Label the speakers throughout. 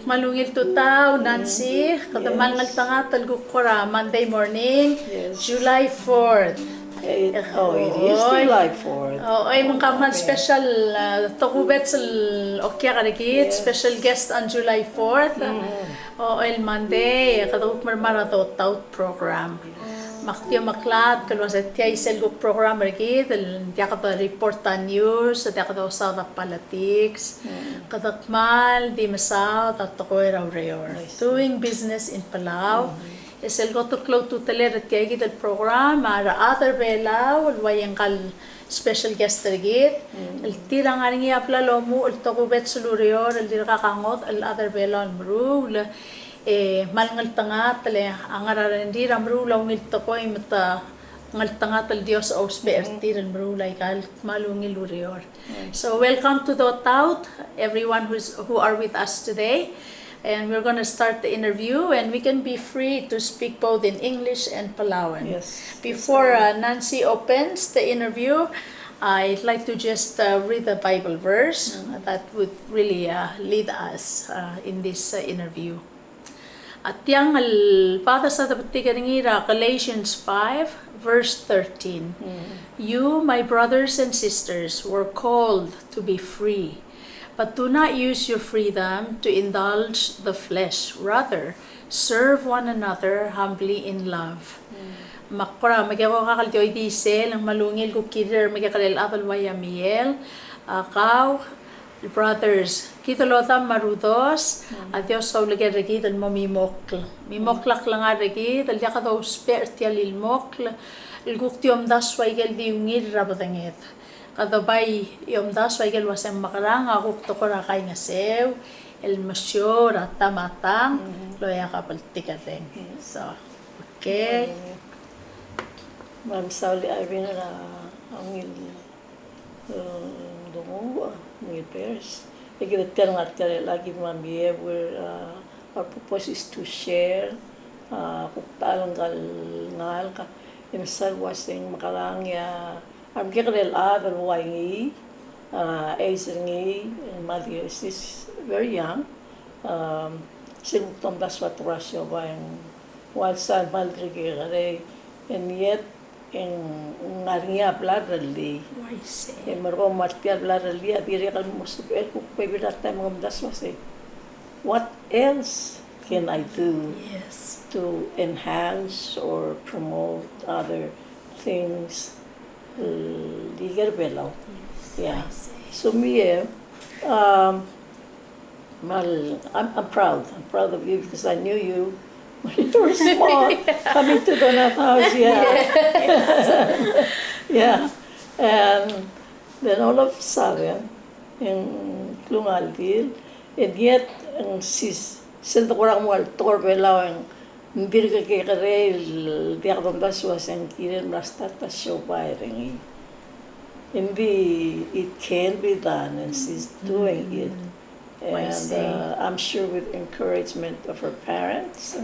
Speaker 1: Malungil Dotaut, Nancy, katamal ng tanga talgukura, Monday morning, July 4th.
Speaker 2: It is July 4th.
Speaker 1: Ay mga man special tokubet sa okya karikit, special guest on July 4th. El Monday, kaduk marmara Dotaut program. Maktiyo maklat kalwa sa tiay selgo program rikit, dia kata report on news, dia kata usad politics. Kadakmal di masaw ta Tekoi Ureor. Doing business in Palau. Selgo to close to teler tiay gid el program, ara other Palau, wayang kal special guest rikit. El tirang aringi apla lomu el tokubet sa Ureor, el dira kakangot el other Palau mru. Malngal tanga tale angararan di ramru lawngil Tekoi mata ngal tanga tal Dios ausberti ramru laikal malungil Ureor. So welcome to Dotaut, everyone who are with us today, and we're going to start the interview, and we can be free to speak both in English and Palauan. Before Nancy opens the interview, I'd like to just read a Bible verse that would really lead us in this interview. At yang al-pada sa tapatigaringira, Galatians 5, verse 13. You, my brothers and sisters, were called to be free, but do not use your freedom to indulge the flesh. Rather, serve one another humbly in love. Makura, magyawa kakaljoy diesel, ang malungil kukirir, magyakalil atal Ureor Miel, brothers, kita lota marudos, adios sa ulagay regi dal mamimokl. Mimoklak lang regi dal yaka daw sperti alilmokl. Ilgukti das waigel di ungir rabatangit. Kadabay das waigel wasem makarang akuk to kora kay ngasew, el masyo ratamatang, loya kapaltikateng. So, okay.
Speaker 2: Mam sauli avina angil dungo my pairs. Again, tell lagi mami our purpose is to share. Talungab ngal ka. Imsal wasing makarang ya. Am kikrel adal waingi. Aisengi mother is very young. Sinutong daswat rasyo bayang walsan malgrigere, and yet en ngaringa blarali en margo martial blarali abire kal mosupel ku pebirata mangomdas wase. What else can I do to enhance or promote other things liger below? So me I'm proud of you because I knew you when you were small, coming to the house, and then all of a sudden, in Lungaltil, and yet, sinto ko lang mo torbelaw ang birga kay karel, diakdom daswas ang kirin rastata show firing. Hindi, it can be done, and she's doing it. And I'm sure with encouragement of her parents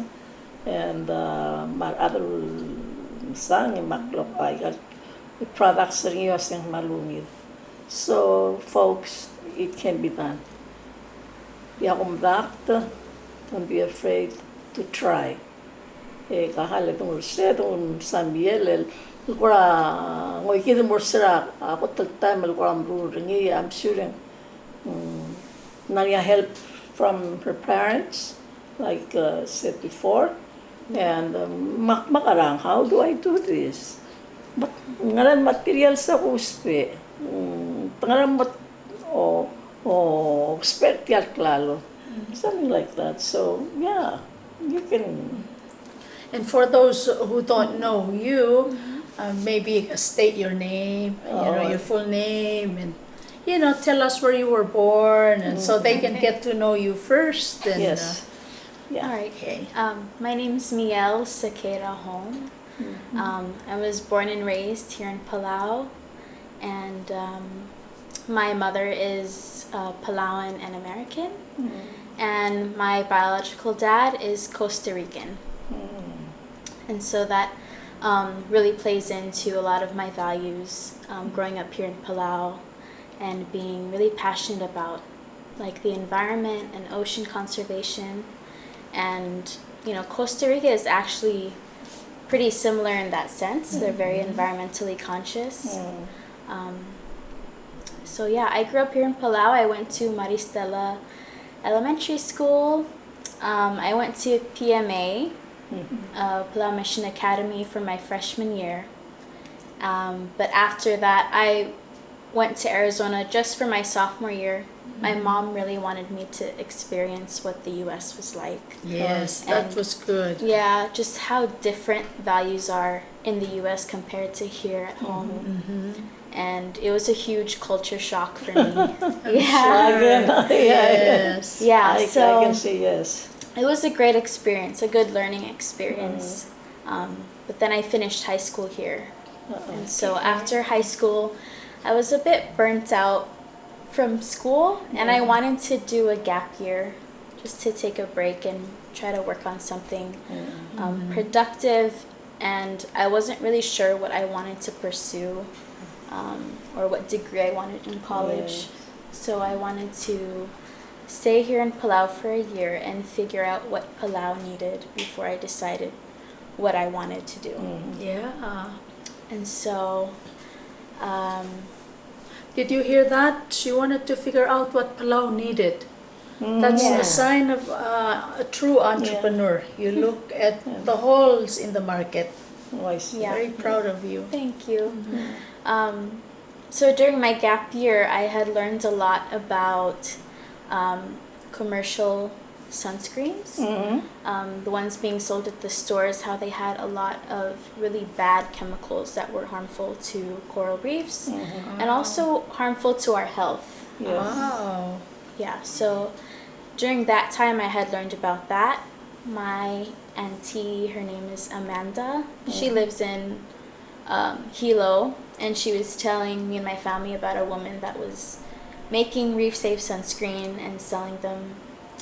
Speaker 2: and my other son in Maklopay, the products are using malungil. So, folks, it can be done. Don't be afraid to try. Kahal itong itong sambiel, lukura, ngoy kita morsira, ako taltay, malukura ringi, I'm sure Naria help from her parents, like said before, and makarang, how do I do this? But ngaran material sa uspe, ngaran special klalo, something like that. So yeah, you can.
Speaker 1: And for those who don't know you, maybe state your name, your full name, and tell us where you were born, and so they can get to know you first. And,
Speaker 3: All right. Okay. My name's Miel Sequeira Holm. I was born and raised here in Palau, and my mother is Palauan and American, and my biological dad is Costa Rican. And so that really plays into a lot of my values growing up here in Palau and being really passionate about like the environment and ocean conservation. And, Costa Rica is actually pretty similar in that sense. They're very environmentally conscious. So yeah, I grew up here in Palau. I went to Maristela Elementary School. I went to PMA, Palau Mission Academy, for my freshman year. But after that, I went to Arizona just for my sophomore year. My mom really wanted me to experience what the U.S. was like.
Speaker 1: Yes, that was good.
Speaker 3: Yeah, just how different values are in the U.S. compared to here at home. And it was a huge culture shock for me.
Speaker 1: Yes.
Speaker 3: Yeah,
Speaker 2: I
Speaker 3: so
Speaker 2: can say yes.
Speaker 3: it was a great experience, a good learning experience. But then I finished high school here. And so after high school, I was a bit burnt out from school, and I wanted to do a gap year just to take a break and try to work on something productive. And I wasn't really sure what I wanted to pursue or what degree I wanted in college. So I wanted to stay here in Palau for a year and figure out what Palau needed before I decided what I wanted to do.
Speaker 1: Yeah.
Speaker 3: And so
Speaker 1: Did you hear that? She wanted to figure out what Palau needed. That's a sign of a true entrepreneur. You look at the holes in the market.
Speaker 2: I see.
Speaker 3: Yeah.
Speaker 1: Very proud of you.
Speaker 3: Thank you. So during my gap year, I had learned a lot about commercial sunscreens, the ones being sold at the stores, how they had a lot of really bad chemicals that were harmful to coral reefs and also harmful to our health.
Speaker 1: Wow.
Speaker 3: Yeah, so during that time I had learned about that. My auntie, her name is Amanda, she lives in Hilo, and she was telling me and my family about a woman that was making reef-safe sunscreen and selling them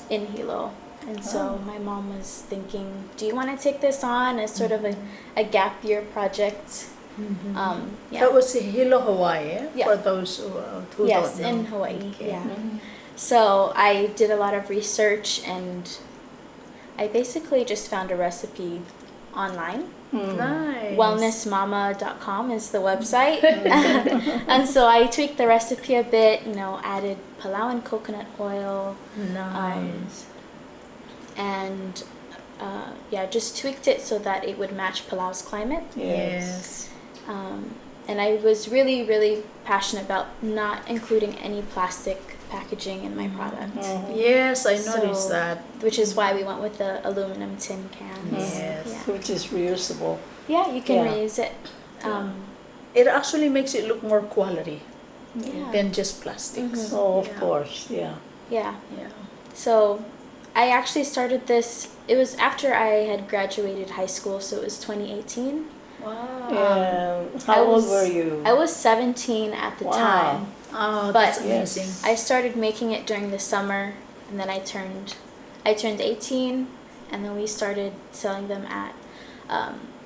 Speaker 3: in Hilo. And so my mom was thinking, do you want to take this on as sort of a gap year project?
Speaker 1: That was in Hilo, Hawaii,
Speaker 3: Yeah.
Speaker 1: for those who
Speaker 3: Yes,
Speaker 1: don't know.
Speaker 3: in Hawaii.
Speaker 1: Okay.
Speaker 3: Yeah. So I did a lot of research, and I basically just found a recipe online.
Speaker 1: Nice.
Speaker 3: Wellnessmama.com is the website. And so I tweaked the recipe a bit, added Palauan coconut oil.
Speaker 1: Nice.
Speaker 3: And just tweaked it so that it would match Palau's climate.
Speaker 1: Yes.
Speaker 3: And I was really, really passionate about not including any plastic packaging in my product.
Speaker 1: Yes, I noticed that.
Speaker 3: Which is why we went with the aluminum tin cans.
Speaker 1: Yes.
Speaker 3: Yeah,
Speaker 2: Which is reusable.
Speaker 3: yeah, you can
Speaker 2: Yeah.
Speaker 3: reuse it.
Speaker 1: It actually makes it look more quality
Speaker 3: Yeah.
Speaker 1: than just plastics.
Speaker 2: Oh, of
Speaker 1: Yeah.
Speaker 2: course, yeah.
Speaker 3: Yeah.
Speaker 1: Yeah.
Speaker 3: So I actually started this, it was after I had graduated high school, so it was 2018.
Speaker 1: Wow.
Speaker 2: And
Speaker 3: I
Speaker 2: how old
Speaker 3: was-
Speaker 2: were you?
Speaker 3: I was 17 at the
Speaker 2: Wow.
Speaker 3: time.
Speaker 1: Oh,
Speaker 3: But-
Speaker 1: that's amazing.
Speaker 3: I started making it during the summer, and then I turned 18, and then we started selling them at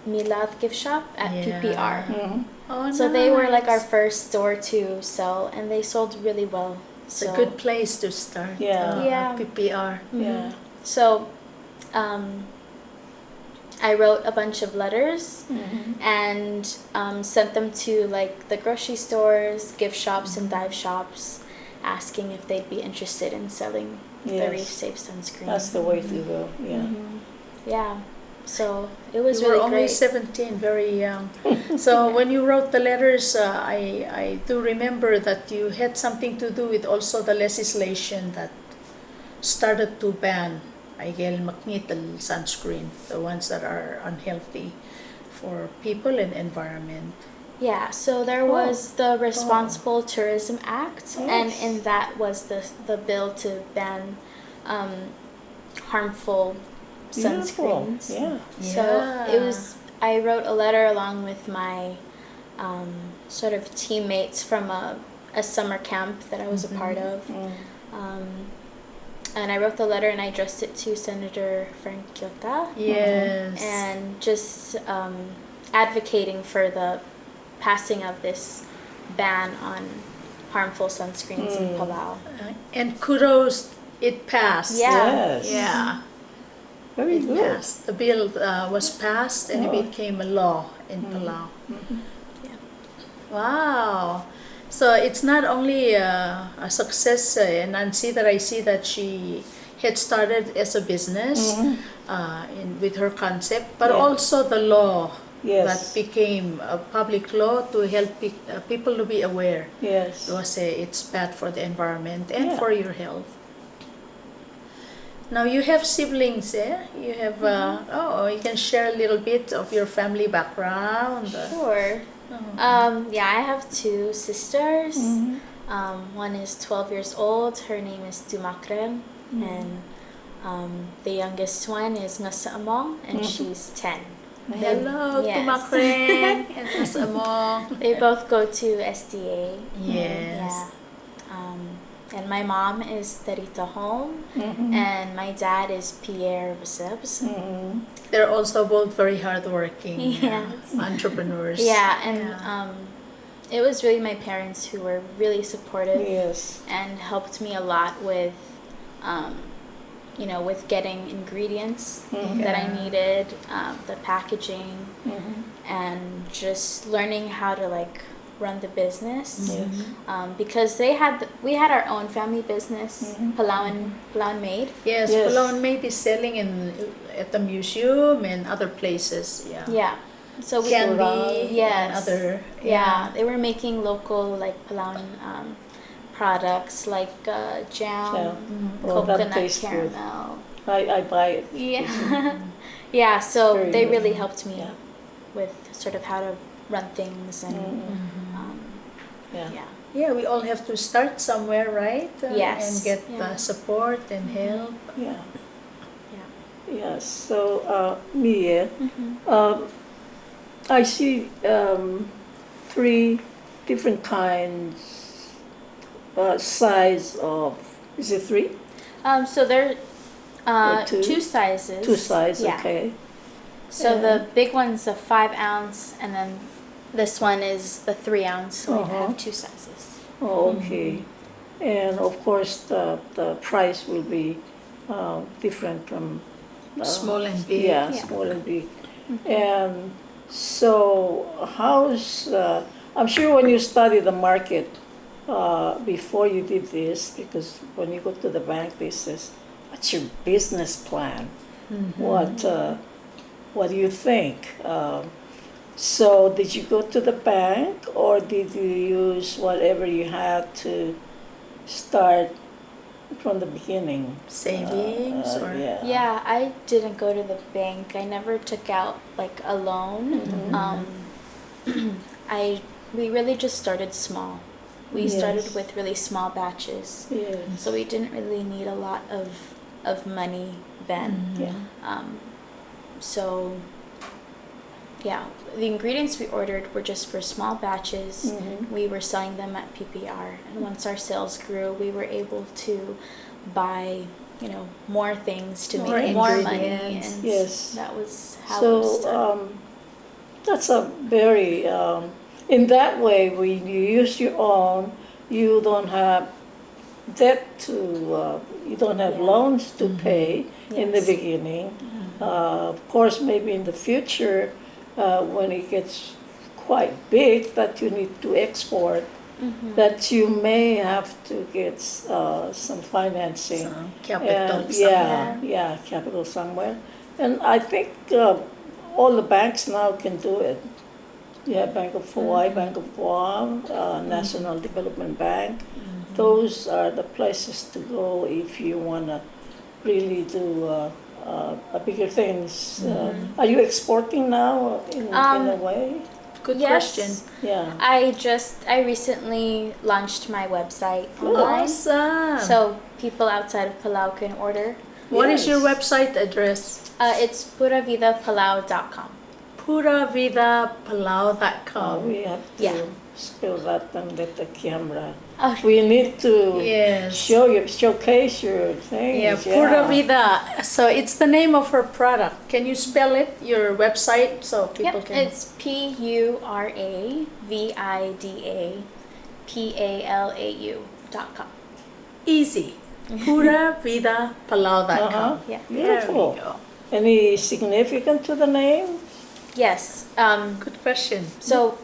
Speaker 3: Milad gift shop at
Speaker 1: Yeah.
Speaker 3: PPR.
Speaker 1: Oh,
Speaker 3: So they were like our
Speaker 1: nice.
Speaker 3: first store to sell, and they sold really well.
Speaker 1: It's a good place to start.
Speaker 2: Yeah.
Speaker 3: Yeah.
Speaker 1: PPR.
Speaker 2: Yeah.
Speaker 3: So I wrote a bunch of letters and sent them to like the grocery stores, gift shops, and dive shops, asking if they'd be interested in selling the
Speaker 2: Yes.
Speaker 3: Reef Safe sunscreen.
Speaker 2: That's the way to go, yeah.
Speaker 3: Yeah. So it was
Speaker 1: You were
Speaker 3: really
Speaker 1: only
Speaker 3: great.
Speaker 1: 17, very young. So when you wrote the letters, I do remember that you had something to do with also the legislation that started to ban magnetal sunscreen, the ones that are unhealthy for people and environment.
Speaker 3: Yeah, so there was the Responsible Tourism Act, and in that was the bill to ban harmful
Speaker 2: Beautiful,
Speaker 3: sunscreens.
Speaker 2: yeah.
Speaker 3: So it was, I wrote a letter along with my sort of teammates from a summer camp that I was a part of. And I wrote the letter and I addressed it to Senator Frank Kyota.
Speaker 1: Yes.
Speaker 3: And just advocating for the passing of this ban on harmful sunscreens in Palau.
Speaker 1: And kudos, it passed.
Speaker 3: Yeah.
Speaker 2: Yes.
Speaker 1: Yeah.
Speaker 2: Very
Speaker 1: It
Speaker 2: good.
Speaker 1: passed. The bill was passed and it became a law in Palau.
Speaker 3: Yeah.
Speaker 1: Wow. So it's not only a success, Nancy, that I see that she had started as a business with her concept, but
Speaker 2: Yeah.
Speaker 1: also the law
Speaker 2: Yes.
Speaker 1: that became a public law to help people to be aware.
Speaker 2: Yes.
Speaker 1: To say it's bad for the environment and
Speaker 2: Yeah.
Speaker 1: for your health. Now you have siblings, eh? You have, you can share a little bit of your family background.
Speaker 3: Sure. Yeah, I have two sisters. One is 12 years old. Her name is Tumakren. And the youngest one is Ngasa Among, and she's 10.
Speaker 1: Hello,
Speaker 3: Yes.
Speaker 1: Tumakren and Miss Among.
Speaker 3: They both go to SDA.
Speaker 1: Yes.
Speaker 3: Yeah. And my mom is Sequeira Holm, and my dad is Pierre Bisebs.
Speaker 1: They're also both very hardworking
Speaker 3: Yes.
Speaker 1: entrepreneurs.
Speaker 3: Yeah, and it was really my parents who were really supportive
Speaker 2: Yes.
Speaker 3: and helped me a lot with, with getting ingredients that I needed, the packaging, and just learning how to run the business. Because we had our own family business, Palau and Maid.
Speaker 1: Yes,
Speaker 2: Yes.
Speaker 1: Palau and Maid is selling at the museum and other places. Yeah.
Speaker 3: Yeah. So we
Speaker 1: Candy
Speaker 3: Yes.
Speaker 1: and other.
Speaker 3: Yeah, they were making local Palau products like jam,
Speaker 2: Oh, that
Speaker 3: coconut
Speaker 2: tastes good.
Speaker 3: caramel.
Speaker 2: I buy it.
Speaker 3: Yeah. Yeah, so
Speaker 2: Very
Speaker 3: they
Speaker 2: good.
Speaker 3: really helped me
Speaker 2: Yeah.
Speaker 3: with sort of how to run things and
Speaker 2: Yeah.
Speaker 3: yeah.
Speaker 1: Yeah, we all have to start somewhere, right?
Speaker 3: Yes.
Speaker 1: And get
Speaker 3: Yeah.
Speaker 1: support and help.
Speaker 2: Yeah.
Speaker 3: Yeah.
Speaker 2: Yes. So, Mia, I see 3 different kinds, size of. Is it 3?
Speaker 3: So there
Speaker 2: Or two?
Speaker 3: 2 sizes.
Speaker 2: 2 size.
Speaker 3: Yeah.
Speaker 2: Okay.
Speaker 3: So
Speaker 2: Yeah.
Speaker 3: the big one's a 5 ounce, and then this one is the 3 ounce. So we have 2 sizes.
Speaker 2: Oh, okay. And of course, the price will be different from
Speaker 1: Small and big.
Speaker 2: Yeah,
Speaker 3: Yeah.
Speaker 2: small and big. And so, I'm sure when you study the market before you did this, because when you go to the bank, they says, "What's your business plan? What do you think?" So, did you go to the bank, or did you use whatever you had to start from the beginning?
Speaker 1: Savings or
Speaker 2: Yeah.
Speaker 3: Yeah, I didn't go to the bank. I never took out a loan. We really just started small. We
Speaker 2: Yes.
Speaker 3: started with really small batches.
Speaker 2: Yes.
Speaker 3: So we didn't really need a lot of money then.
Speaker 2: Yeah.
Speaker 3: So yeah, the ingredients we ordered were just for small batches. We were selling them at PPR, and once our sales grew, we were able to buy more things to
Speaker 1: More
Speaker 3: make more money,
Speaker 1: ingredients.
Speaker 3: and
Speaker 2: Yes.
Speaker 3: that was how it
Speaker 2: So
Speaker 3: started.
Speaker 2: that's a very in that way when you use your own, you don't have debt to you don't have
Speaker 3: Yeah.
Speaker 2: loans to pay in the
Speaker 3: Yes.
Speaker 2: beginning. Of course, maybe in the future when it gets quite big that you need to export, that you may have to get some financing.
Speaker 1: some capital
Speaker 2: And,
Speaker 1: somewhere.
Speaker 2: yeah, capital somewhere. And I think all the banks now can do it. Yeah, Bank of Hawaii, Bank of Guam, National Development Bank. Those are the places to go if you want to really do bigger things. Are you exporting now in a way?
Speaker 1: Good
Speaker 3: Yes.
Speaker 1: question.
Speaker 2: Yeah.
Speaker 3: I recently launched my website online,
Speaker 1: Awesome.
Speaker 3: so people outside of Palau can order.
Speaker 1: What is your
Speaker 2: Yes.
Speaker 1: website address?
Speaker 3: It's puravidapalau.com.
Speaker 1: puravidapalau.com.
Speaker 2: We have to
Speaker 3: Yeah.
Speaker 2: spell that and let the camera.
Speaker 3: Oh,
Speaker 2: We need to
Speaker 1: Yes.
Speaker 2: showcase your things.
Speaker 1: Yeah, Pura Vida. So it's the name of her product. Can you spell it? Your website, so people
Speaker 3: yep,
Speaker 1: can.
Speaker 3: it's PALAU.com.
Speaker 1: Easy. PuraVidaPalau.com.
Speaker 3: Yeah.
Speaker 2: Beautiful.
Speaker 1: There we go.
Speaker 2: Any significant to the name?
Speaker 3: Yes.
Speaker 1: Good question.
Speaker 3: So,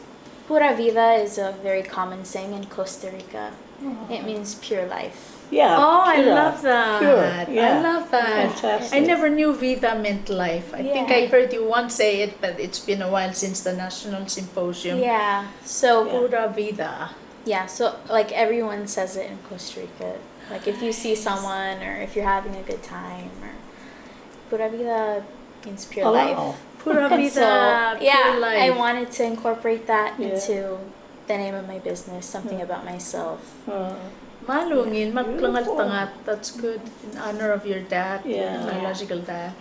Speaker 3: Pura Vida is a very common saying in Costa Rica. It means pure life.
Speaker 2: Yeah.
Speaker 1: Oh, I
Speaker 2: pura.
Speaker 1: love that.
Speaker 2: Pure, yeah.
Speaker 1: I love that.
Speaker 2: Fantastic.
Speaker 1: I never knew Vida meant life. I think
Speaker 3: Yeah.
Speaker 1: I heard you once say it, but it's been a while since the National Symposium.
Speaker 3: Yeah. So,
Speaker 1: Pura Vida.
Speaker 3: yeah. So, like everyone says it in Costa Rica. Like if you see someone or if you're having a good time, or Pura Vida means pure life.
Speaker 1: Pura
Speaker 3: And
Speaker 1: Vida,
Speaker 3: so, yeah,
Speaker 1: pure life.
Speaker 3: I wanted to incorporate that
Speaker 2: Yeah.
Speaker 3: into the name of my business, something about myself.
Speaker 1: Malungin,
Speaker 2: Beautiful.
Speaker 1: magplangat-tangat. That's good. In honor of your dad,
Speaker 2: Yeah.
Speaker 1: your biological dad.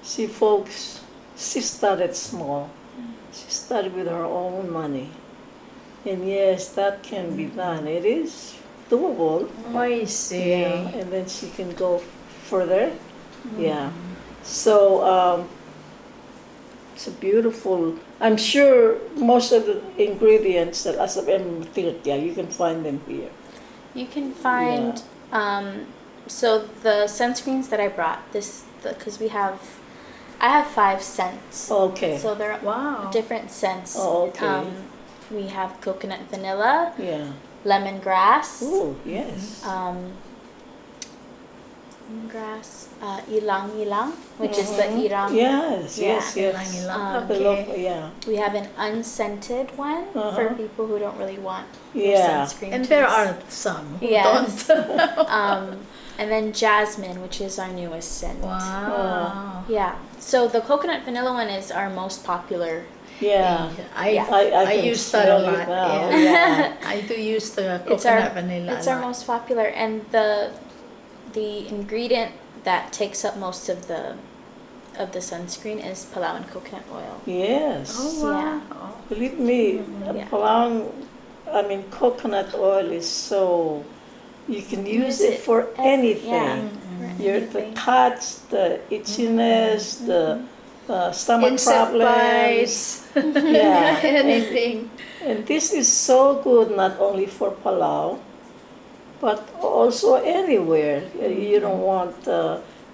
Speaker 2: See, folks, she started small. She started with her own money. And yes, that can be done. It is doable.
Speaker 1: I see.
Speaker 2: Yeah, and then she can go further. Yeah. So it's a beautiful. I'm sure most of the ingredients that you can find them here.
Speaker 3: You can find, so the sunscreens that I brought, because I have 5 scents.
Speaker 2: Okay.
Speaker 3: So they're
Speaker 1: Wow.
Speaker 3: different scents.
Speaker 2: Oh, okay.
Speaker 3: We have coconut vanilla,
Speaker 2: Yeah.
Speaker 3: lemongrass,
Speaker 2: Oh, yes.
Speaker 3: lemongrass, ilang ilang, which is the iram.
Speaker 2: Yes,
Speaker 3: Yeah.
Speaker 2: yes, yes.
Speaker 1: Ilang-ilang.
Speaker 2: The
Speaker 1: Okay.
Speaker 2: local, yeah.
Speaker 3: We have an unscented one for people who don't really want their
Speaker 2: Yeah.
Speaker 3: sunscreen.
Speaker 1: And
Speaker 3: to
Speaker 1: there
Speaker 3: be
Speaker 1: are some who
Speaker 3: Yes.
Speaker 1: don't.
Speaker 3: And then jasmine, which is our newest scent.
Speaker 1: Wow.
Speaker 3: Yeah. So the coconut vanilla one is our most popular.
Speaker 2: Yeah.
Speaker 1: I
Speaker 2: can
Speaker 1: use that a
Speaker 2: smell it
Speaker 1: lot.
Speaker 2: now,
Speaker 1: Yeah.
Speaker 2: yeah.
Speaker 1: I do use the
Speaker 3: It's
Speaker 1: coconut
Speaker 3: our
Speaker 1: vanilla.
Speaker 3: It's
Speaker 1: a
Speaker 3: our
Speaker 1: lot.
Speaker 3: most popular, and the ingredient that takes up most of the sunscreen is Palau and coconut oil.
Speaker 2: Yes.
Speaker 1: Oh wow.
Speaker 3: Yeah.
Speaker 2: Believe me,
Speaker 3: Yeah.
Speaker 2: coconut oil is so, you can use
Speaker 3: Use
Speaker 2: it
Speaker 3: it
Speaker 2: for anything.
Speaker 3: Yeah. for
Speaker 2: The
Speaker 3: anything.
Speaker 2: cuts, the itchiness, the stomach
Speaker 1: Insect
Speaker 2: problems.
Speaker 1: bites.
Speaker 2: Yeah.
Speaker 1: Anything.
Speaker 2: And this is so good not only for Palau, but also anywhere. You don't want,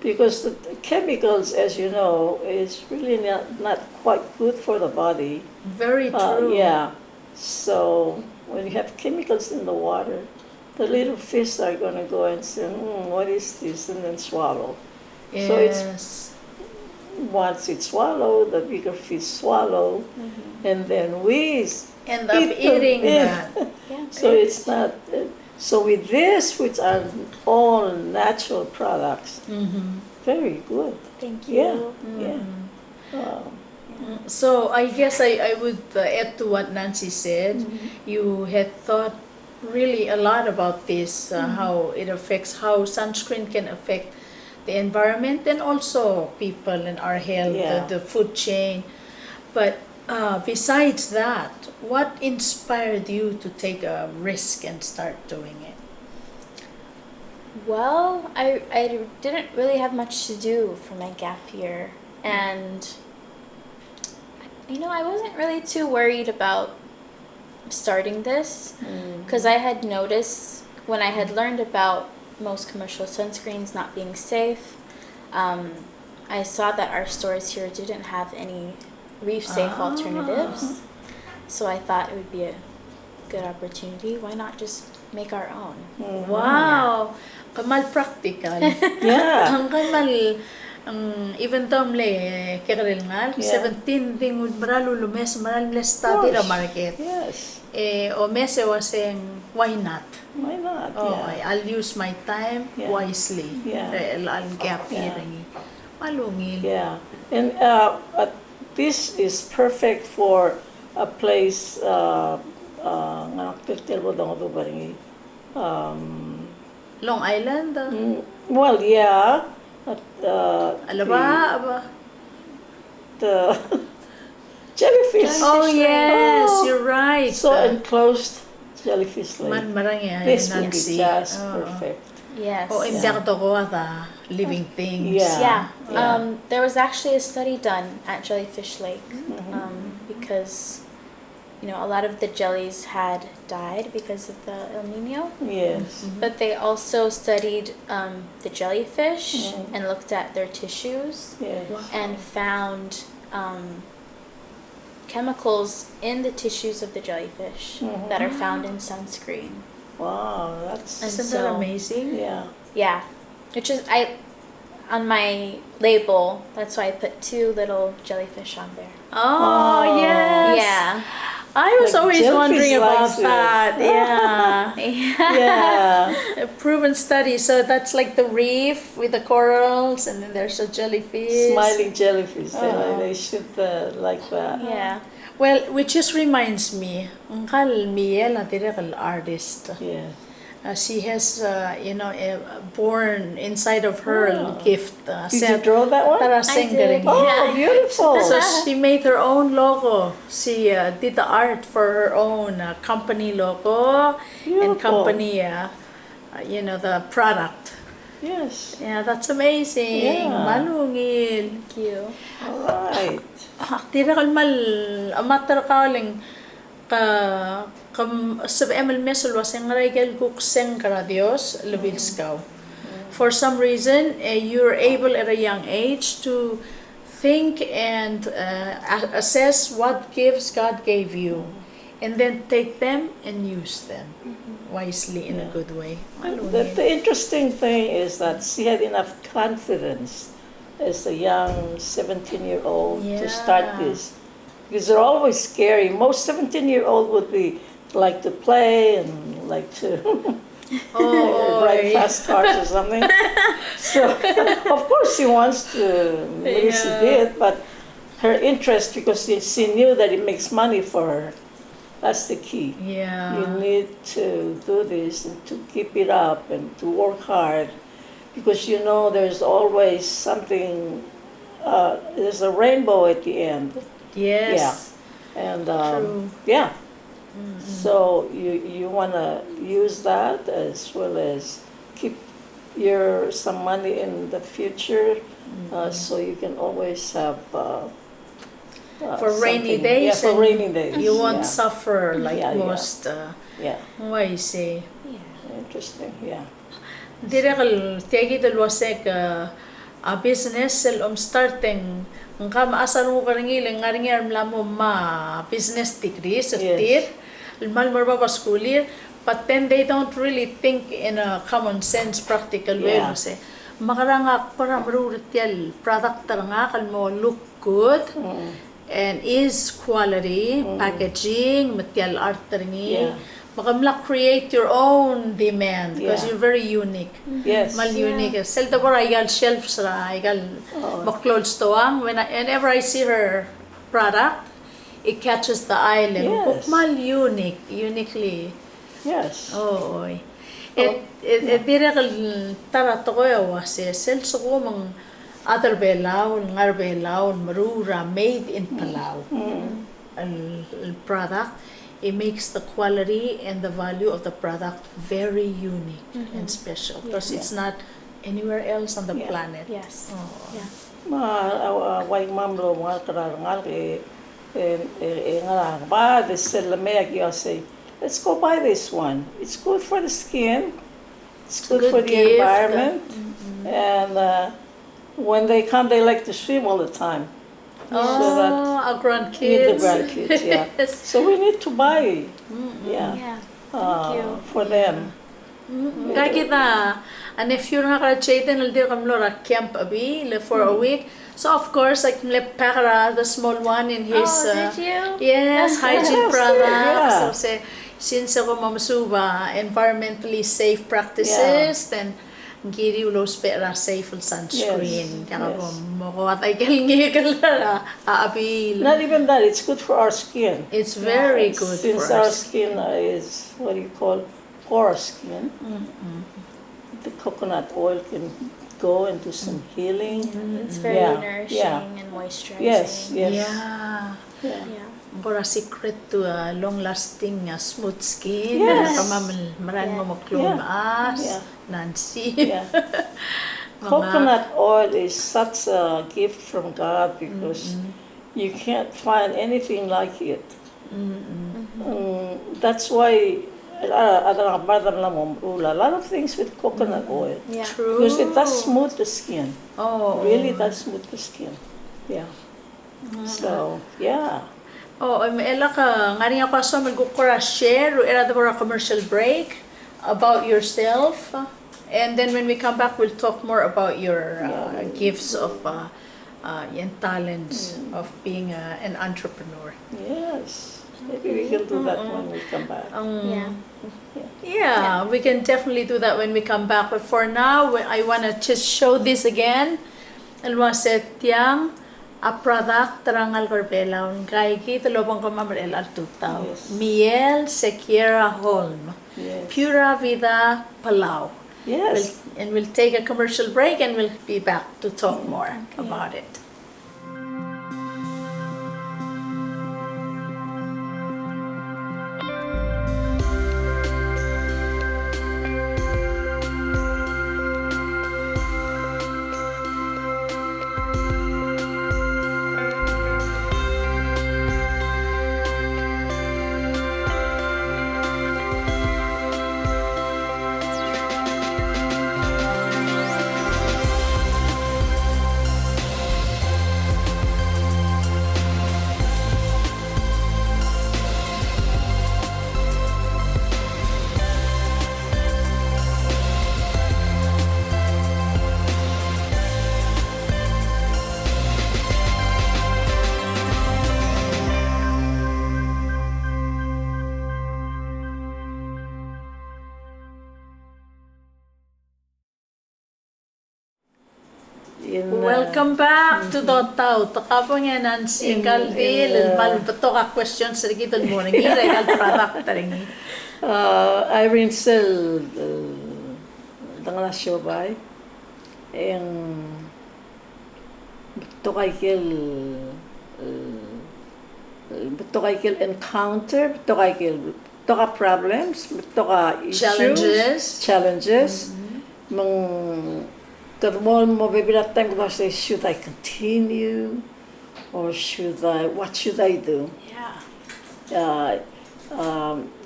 Speaker 2: because the chemicals, as you know, is really not quite good for the body.
Speaker 1: Very true.
Speaker 2: Yeah. So when you have chemicals in the water, the little fish are going to go and say, what is this? And then swallow.
Speaker 1: Yes.
Speaker 2: So once it's swallowed, the bigger fish swallow, and then we
Speaker 1: End up
Speaker 2: eat
Speaker 1: eating
Speaker 2: them.
Speaker 1: that.
Speaker 3: Yeah.
Speaker 2: So it's not. So with this, which are all natural products, very good.
Speaker 3: Thank you.
Speaker 2: Yeah, yeah.
Speaker 1: So I guess I would add to what Nancy said. You had thought really a lot about this, how it affects, how sunscreen can affect the environment and also people and our health,
Speaker 2: Yeah.
Speaker 1: the food chain. But besides that, what inspired you to take a risk and start doing it?
Speaker 3: Well, I didn't really have much to do for my gap year, and I wasn't really too worried about starting this because I had noticed when I had learned about most commercial sunscreens not being safe, I saw that our stores here didn't have any reef safe alternatives, so I thought it would be a good opportunity. Why not just make our own?
Speaker 1: Wow! Kamal practical.
Speaker 2: Yeah.
Speaker 1: Ang kamal, even though kaya nga, 17 ding maralo lumes, maralo study the market.
Speaker 2: Yes.
Speaker 1: O mese waseng, why not?
Speaker 2: Why not?
Speaker 1: Oh,
Speaker 2: Yeah.
Speaker 1: I'll use my time wisely.
Speaker 2: Yeah.
Speaker 1: I'll gap year. Malungil.
Speaker 2: Yeah. And this is perfect for a place.
Speaker 1: Long Island.
Speaker 2: Well, yeah.
Speaker 1: Alaba?
Speaker 2: The jellyfish.
Speaker 1: Oh yes,
Speaker 2: Oh,
Speaker 1: you're right.
Speaker 2: So enclosed jellyfish lake.
Speaker 1: Marang yan,
Speaker 2: This would be
Speaker 1: Nancy.
Speaker 2: just perfect.
Speaker 3: Yes.
Speaker 1: Oh, imbiyakto ko the living things.
Speaker 2: Yeah.
Speaker 3: Yeah. There was actually a study done at Jellyfish Lake because a lot of the jellies had died because of the El Nino.
Speaker 2: Yes.
Speaker 3: But they also studied the jellyfish and looked at their tissues
Speaker 2: Yes.
Speaker 3: and found chemicals in the tissues of the jellyfish that are found in sunscreen.
Speaker 2: Wow, that's
Speaker 3: And
Speaker 1: Isn't that
Speaker 3: so-
Speaker 1: amazing?
Speaker 2: yeah.
Speaker 3: Yeah, which is on my label. That's why I put 2 little jellyfish on there.
Speaker 1: Oh,
Speaker 2: Oh.
Speaker 1: yes.
Speaker 3: Yeah.
Speaker 1: I was
Speaker 2: Like
Speaker 1: always
Speaker 2: jellyfish
Speaker 1: wondering about
Speaker 2: likes it.
Speaker 1: that. Yeah.
Speaker 2: Yeah.
Speaker 1: A proven study. So that's like the reef with the corals, and then there's a jellyfish.
Speaker 2: Smiling jellyfish.
Speaker 1: Oh.
Speaker 2: They should like that.
Speaker 3: Yeah.
Speaker 1: Well, which just reminds me, Uncle Miel, a direct artist.
Speaker 2: Yeah.
Speaker 1: She has, born inside of her gift.
Speaker 2: Did you draw that one?
Speaker 1: Tara
Speaker 3: I did.
Speaker 1: Sengering.
Speaker 2: Oh,
Speaker 3: Yeah.
Speaker 2: beautiful.
Speaker 1: So she made her own logo. She did the art for her own company logo and
Speaker 2: Beautiful.
Speaker 1: company, the product.
Speaker 2: Yes.
Speaker 1: Yeah, that's amazing.
Speaker 2: Yeah.
Speaker 1: Malungil.
Speaker 3: Thank you.
Speaker 2: All right.
Speaker 1: Tira kalmal amater kaling ka sab emel mesel waseng regel gukseng karadios lebilskaw. For some reason, you're able at a young age to think and assess what gifts God gave you, and then take them and use them wisely in a good way.
Speaker 2: The interesting thing is that she had enough confidence as a young 17-year-old to start
Speaker 1: Yeah.
Speaker 2: this. Because they're always scary. Most 17-year-old would be like to play and like to drive fast cars or something. So, of course, she wants to, maybe she did, but her interest, because she knew that it makes money for her. That's the key.
Speaker 1: Yeah.
Speaker 2: You need to do this and to keep it up and to work hard, because there's always something, there's a rainbow at the end.
Speaker 1: Yes.
Speaker 2: Yeah. And
Speaker 1: True.
Speaker 2: yeah. So you want to use that as well as keep some money in the future, so you can always have
Speaker 1: For rainy
Speaker 2: something.
Speaker 1: days.
Speaker 2: Yeah, for
Speaker 1: and
Speaker 2: rainy days.
Speaker 1: You won't
Speaker 2: yeah.
Speaker 1: suffer like
Speaker 2: Yeah, yeah.
Speaker 1: most.
Speaker 2: Yeah,
Speaker 1: I see.
Speaker 2: interesting. Yeah.
Speaker 1: Direk tegi dalwasek a business starting ngka maasar mo karingil ngaringar mlamo ma business degree sa tir mal marba pa schoolir, but then they don't really think in a common sense practical way.
Speaker 2: Yeah.
Speaker 1: Kasi makarangak para marurit yal product taranga kalmo look good and is quality packaging material art taringi.
Speaker 2: Yeah.
Speaker 1: Makamla create your own demand because
Speaker 2: Yeah.
Speaker 1: you're very unique.
Speaker 2: Yes.
Speaker 1: Mal unique. Sel tabor igal shelves ra igal clothes toang whenever I see her product, it catches the eye lang.
Speaker 2: Yes.
Speaker 1: Mal uniquely.
Speaker 2: Yes.
Speaker 1: Oh, oy. It dire kal tara to ko wase sel so ko mang other Palau, ngar Palau, marura made in Palau. Al product. It makes the quality and the value of the product very unique and special because it's not anywhere else on the planet.
Speaker 3: Yes.
Speaker 1: Oh.
Speaker 3: Yeah.
Speaker 2: Wai mamlo mga karangal ngarang ba this lamig you say let's go buy this one. It's good for the skin. It's good for the
Speaker 1: gift.
Speaker 2: environment. And when they come, they like to swim all the time.
Speaker 1: Our grandkids.
Speaker 2: With the grandkids, yeah.
Speaker 1: Yes.
Speaker 2: So we need to buy,
Speaker 3: Yeah. Thank you.
Speaker 2: for them.
Speaker 1: Kaya kita, and if you're not chaitin, I'll do camp abi for a week. So of course, like Pakara, the small one in his
Speaker 3: Did you?
Speaker 1: yes hygiene
Speaker 2: Yes,
Speaker 1: products.
Speaker 2: yeah.
Speaker 1: So say since ako mamasuba environmentally safe practices, then giri ulo spera safe sunscreen. Kaya ko mo at ay kalngigal na aabil.
Speaker 2: Not even that, it's good for our skin.
Speaker 1: It's very good
Speaker 2: Since
Speaker 1: for
Speaker 2: our
Speaker 1: us.
Speaker 2: skin is what you call porous skin, the coconut oil can go and do some healing.
Speaker 3: It's very
Speaker 2: Yeah.
Speaker 3: nourishing and moisturizing.
Speaker 2: Yes, yes.
Speaker 1: Yeah.
Speaker 3: Yeah.
Speaker 1: Bora secret to a long-lasting smooth skin.
Speaker 2: Yes.
Speaker 1: Maran mo
Speaker 3: Yeah.
Speaker 1: clone as
Speaker 2: Yeah.
Speaker 1: Nancy.
Speaker 2: Yeah. Coconut oil is such a gift from God because you can't find anything like it. That's why a lot of things with coconut oil.
Speaker 3: Yeah.
Speaker 1: True.
Speaker 2: Because it does smooth the skin.
Speaker 1: Oh.
Speaker 2: Really does smooth the skin. Yeah. So, yeah.
Speaker 1: Oh, ela ka ngani ako so magkukura share era the commercial break about yourself. And then when we come back, we'll talk more about your gifts of and talents of being an entrepreneur.
Speaker 2: Yes. Maybe we can do that when we come back.
Speaker 1: Yeah, we can definitely do that when we come back. But for now, I want to just show this again. Alwaset yang a product tarangal korbela kay kita lobang ko mamarel al tutaw.
Speaker 2: Yes.
Speaker 1: Miel Sequeira Holm.
Speaker 2: Yes.
Speaker 1: Pura Vida Palau.
Speaker 2: Yes.
Speaker 1: And we'll take a commercial break and we'll be back to talk more about it. Welcome back to Dotaut. Kapag nga Nancy Kaldil, malbato ka questions sa gitan mo nang iray kal product taringi.
Speaker 2: I sell tangala siobay. Beto kay kil encounter, beto ka problems, beto ka issues, challenges. Mo bibirat time ko say, should I continue or what should I do?
Speaker 1: Yeah.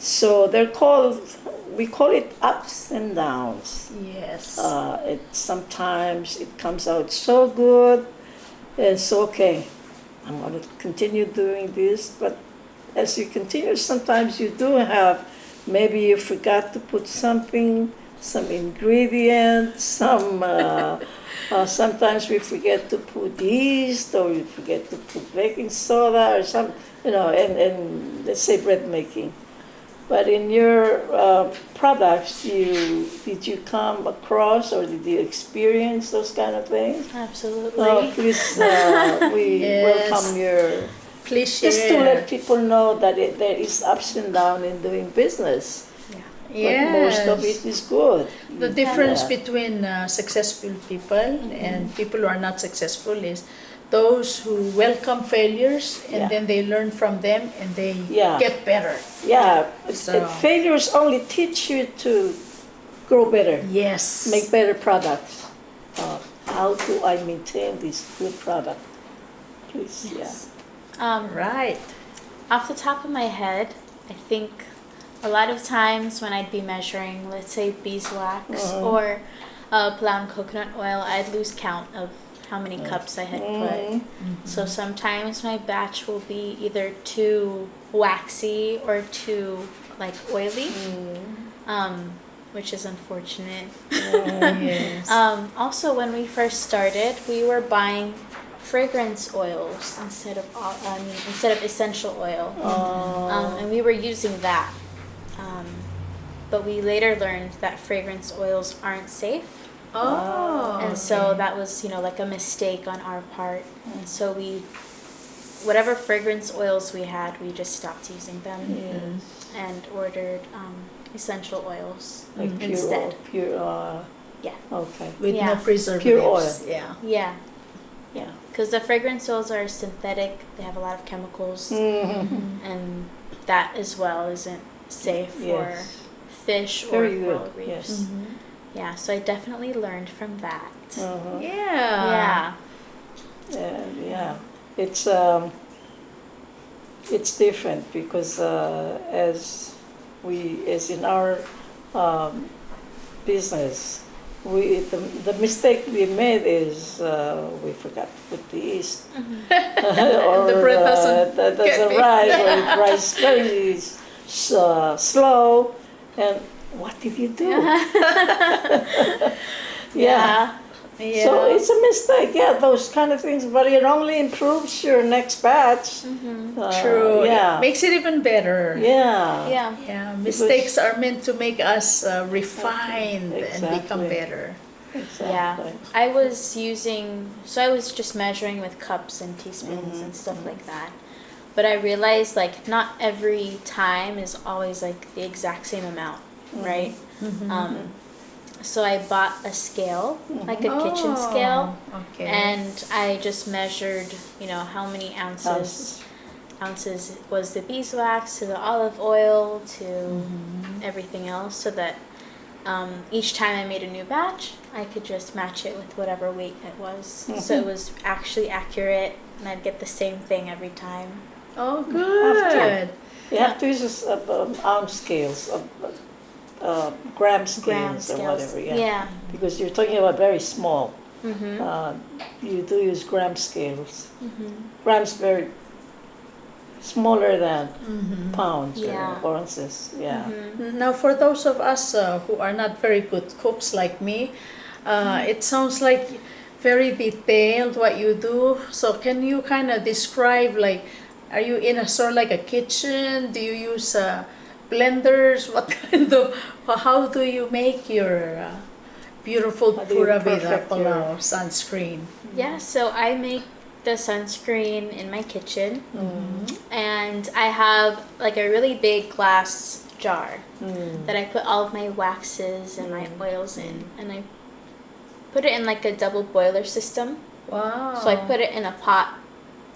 Speaker 2: So we call it ups and downs.
Speaker 1: Yes.
Speaker 2: Sometimes it comes out so good, it's okay. I'm going to continue doing this, but as you continue, sometimes you do have, maybe you forgot to put something, some ingredients, sometimes we forget to put yeast, or we forget to put baking soda, or some, and let's say bread making. But in your products, did you come across or did you experience those kind of things?
Speaker 3: Absolutely.
Speaker 2: Please, we welcome your.
Speaker 1: Please share.
Speaker 2: Just to let people know that there is ups and downs in doing business. But most of it is good.
Speaker 1: The difference between successful people and people who are not successful is those who welcome failures and then they learn from them and they get better.
Speaker 2: Yeah,
Speaker 1: So-
Speaker 2: failures only teach you to grow better.
Speaker 1: Yes.
Speaker 2: Make better products. How do I maintain this good product? Please,
Speaker 1: Right.
Speaker 3: Off the top of my head, I think a lot of times when I'd be measuring, let's say beeswax or Palau and coconut oil, I'd lose count of how many cups I had put. So sometimes my batch will be either too waxy or too oily, which is unfortunate.
Speaker 1: Yes.
Speaker 3: Also, when we first started, we were buying fragrance oils instead of essential oil, and we were using that. But we later learned that fragrance oils aren't safe. And so that was, like a mistake on our part. And so whatever fragrance oils we had, we just stopped using them and ordered essential oils instead.
Speaker 2: Okay.
Speaker 1: With
Speaker 3: Yeah.
Speaker 1: no preservatives.
Speaker 2: Pure oil.
Speaker 1: Yeah.
Speaker 3: Yeah. Because the fragrance oils are synthetic. They have a lot of chemicals. And that as well isn't safe for fish or
Speaker 2: Very
Speaker 3: coral
Speaker 2: good.
Speaker 3: reefs.
Speaker 2: Yes.
Speaker 3: Yeah, so I definitely learned from that.
Speaker 1: Yeah.
Speaker 3: Yeah.
Speaker 2: Yeah. It's it's different because as in our business, the mistake we made is we forgot to put the yeast, or
Speaker 1: The bread doesn't
Speaker 2: that
Speaker 1: get
Speaker 2: doesn't
Speaker 1: me.
Speaker 2: rise, or it rises very slow. And what did you do? Yeah.
Speaker 1: Yeah.
Speaker 2: So it's a mistake, those kind of things, but it only improves your next batch.
Speaker 1: True.
Speaker 2: Yeah.
Speaker 1: It makes it even better.
Speaker 2: Yeah.
Speaker 3: Yeah.
Speaker 1: Yeah, mistakes are meant to make us refined and become
Speaker 2: Exactly.
Speaker 1: better.
Speaker 2: Exactly.
Speaker 3: Yeah, I was just measuring with cups and teaspoons and stuff like that. But I realized like not every time is always like the exact same amount, right? So I bought a scale, like a kitchen scale,
Speaker 1: Okay.
Speaker 3: and I just measured, how many ounces was the beeswax to the olive oil to everything else, so that each time I made a new batch, I could just match it with whatever weight it was. So it was actually accurate, and I'd get the same thing every time.
Speaker 1: Oh, good.
Speaker 2: You have to use ounce scales, gram scales or whatever.
Speaker 3: Yeah.
Speaker 2: Because you're talking about very small. You do use gram scales. Grams very smaller than pounds
Speaker 3: Yeah.
Speaker 2: or ounces. Yeah.
Speaker 1: Now, for those of us who are not very good cooks like me, it sounds like very detailed what you do. So can you kind of describe, like, are you in a sort of like a kitchen? Do you use blenders? What kind of, how do you make your beautiful
Speaker 2: How do you
Speaker 1: Pura Vida
Speaker 2: perfect your-
Speaker 1: Palau sunscreen?
Speaker 3: Yeah, so I make the sunscreen in my kitchen, and I have like a really big glass jar that I put all of my waxes and my oils in, and I put it in like a double boiler system.
Speaker 1: Wow.
Speaker 3: So I put it in a pot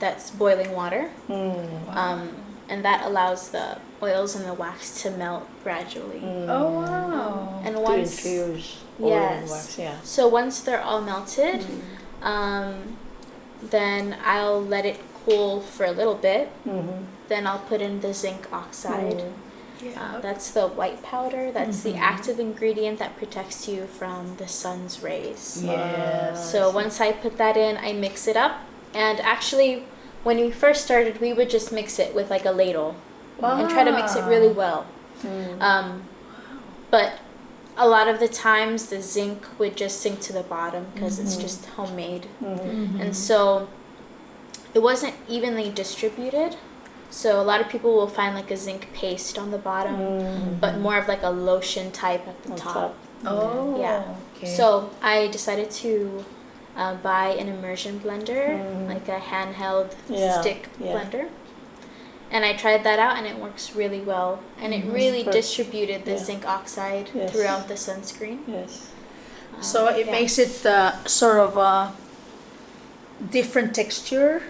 Speaker 3: that's boiling water, and that allows the oils and the wax to melt gradually.
Speaker 1: Oh, wow.
Speaker 3: And
Speaker 2: To
Speaker 3: once
Speaker 2: infuse oil and
Speaker 3: yes,
Speaker 2: wax. Yeah.
Speaker 3: so once they're all melted, then I'll let it cool for a little bit. Then I'll put in the zinc oxide. That's the white powder. That's the active ingredient that protects you from the sun's rays.
Speaker 1: Yes.
Speaker 3: So once I put that in, I mix it up. And actually, when we first started, we would just mix it with like a ladle and try to mix it really well. But a lot of the times, the zinc would just sink to the bottom because it's just homemade. And so it wasn't evenly distributed. So a lot of people will find like a zinc paste on the bottom, but more of like a lotion type at the top.
Speaker 1: Oh,
Speaker 3: Yeah.
Speaker 1: okay.
Speaker 3: So I decided to buy an immersion blender, like a handheld stick blender. And I tried that out, and it works really well. And it really distributed the zinc oxide throughout the sunscreen.
Speaker 2: Yes.
Speaker 1: So it makes it sort of a different texture.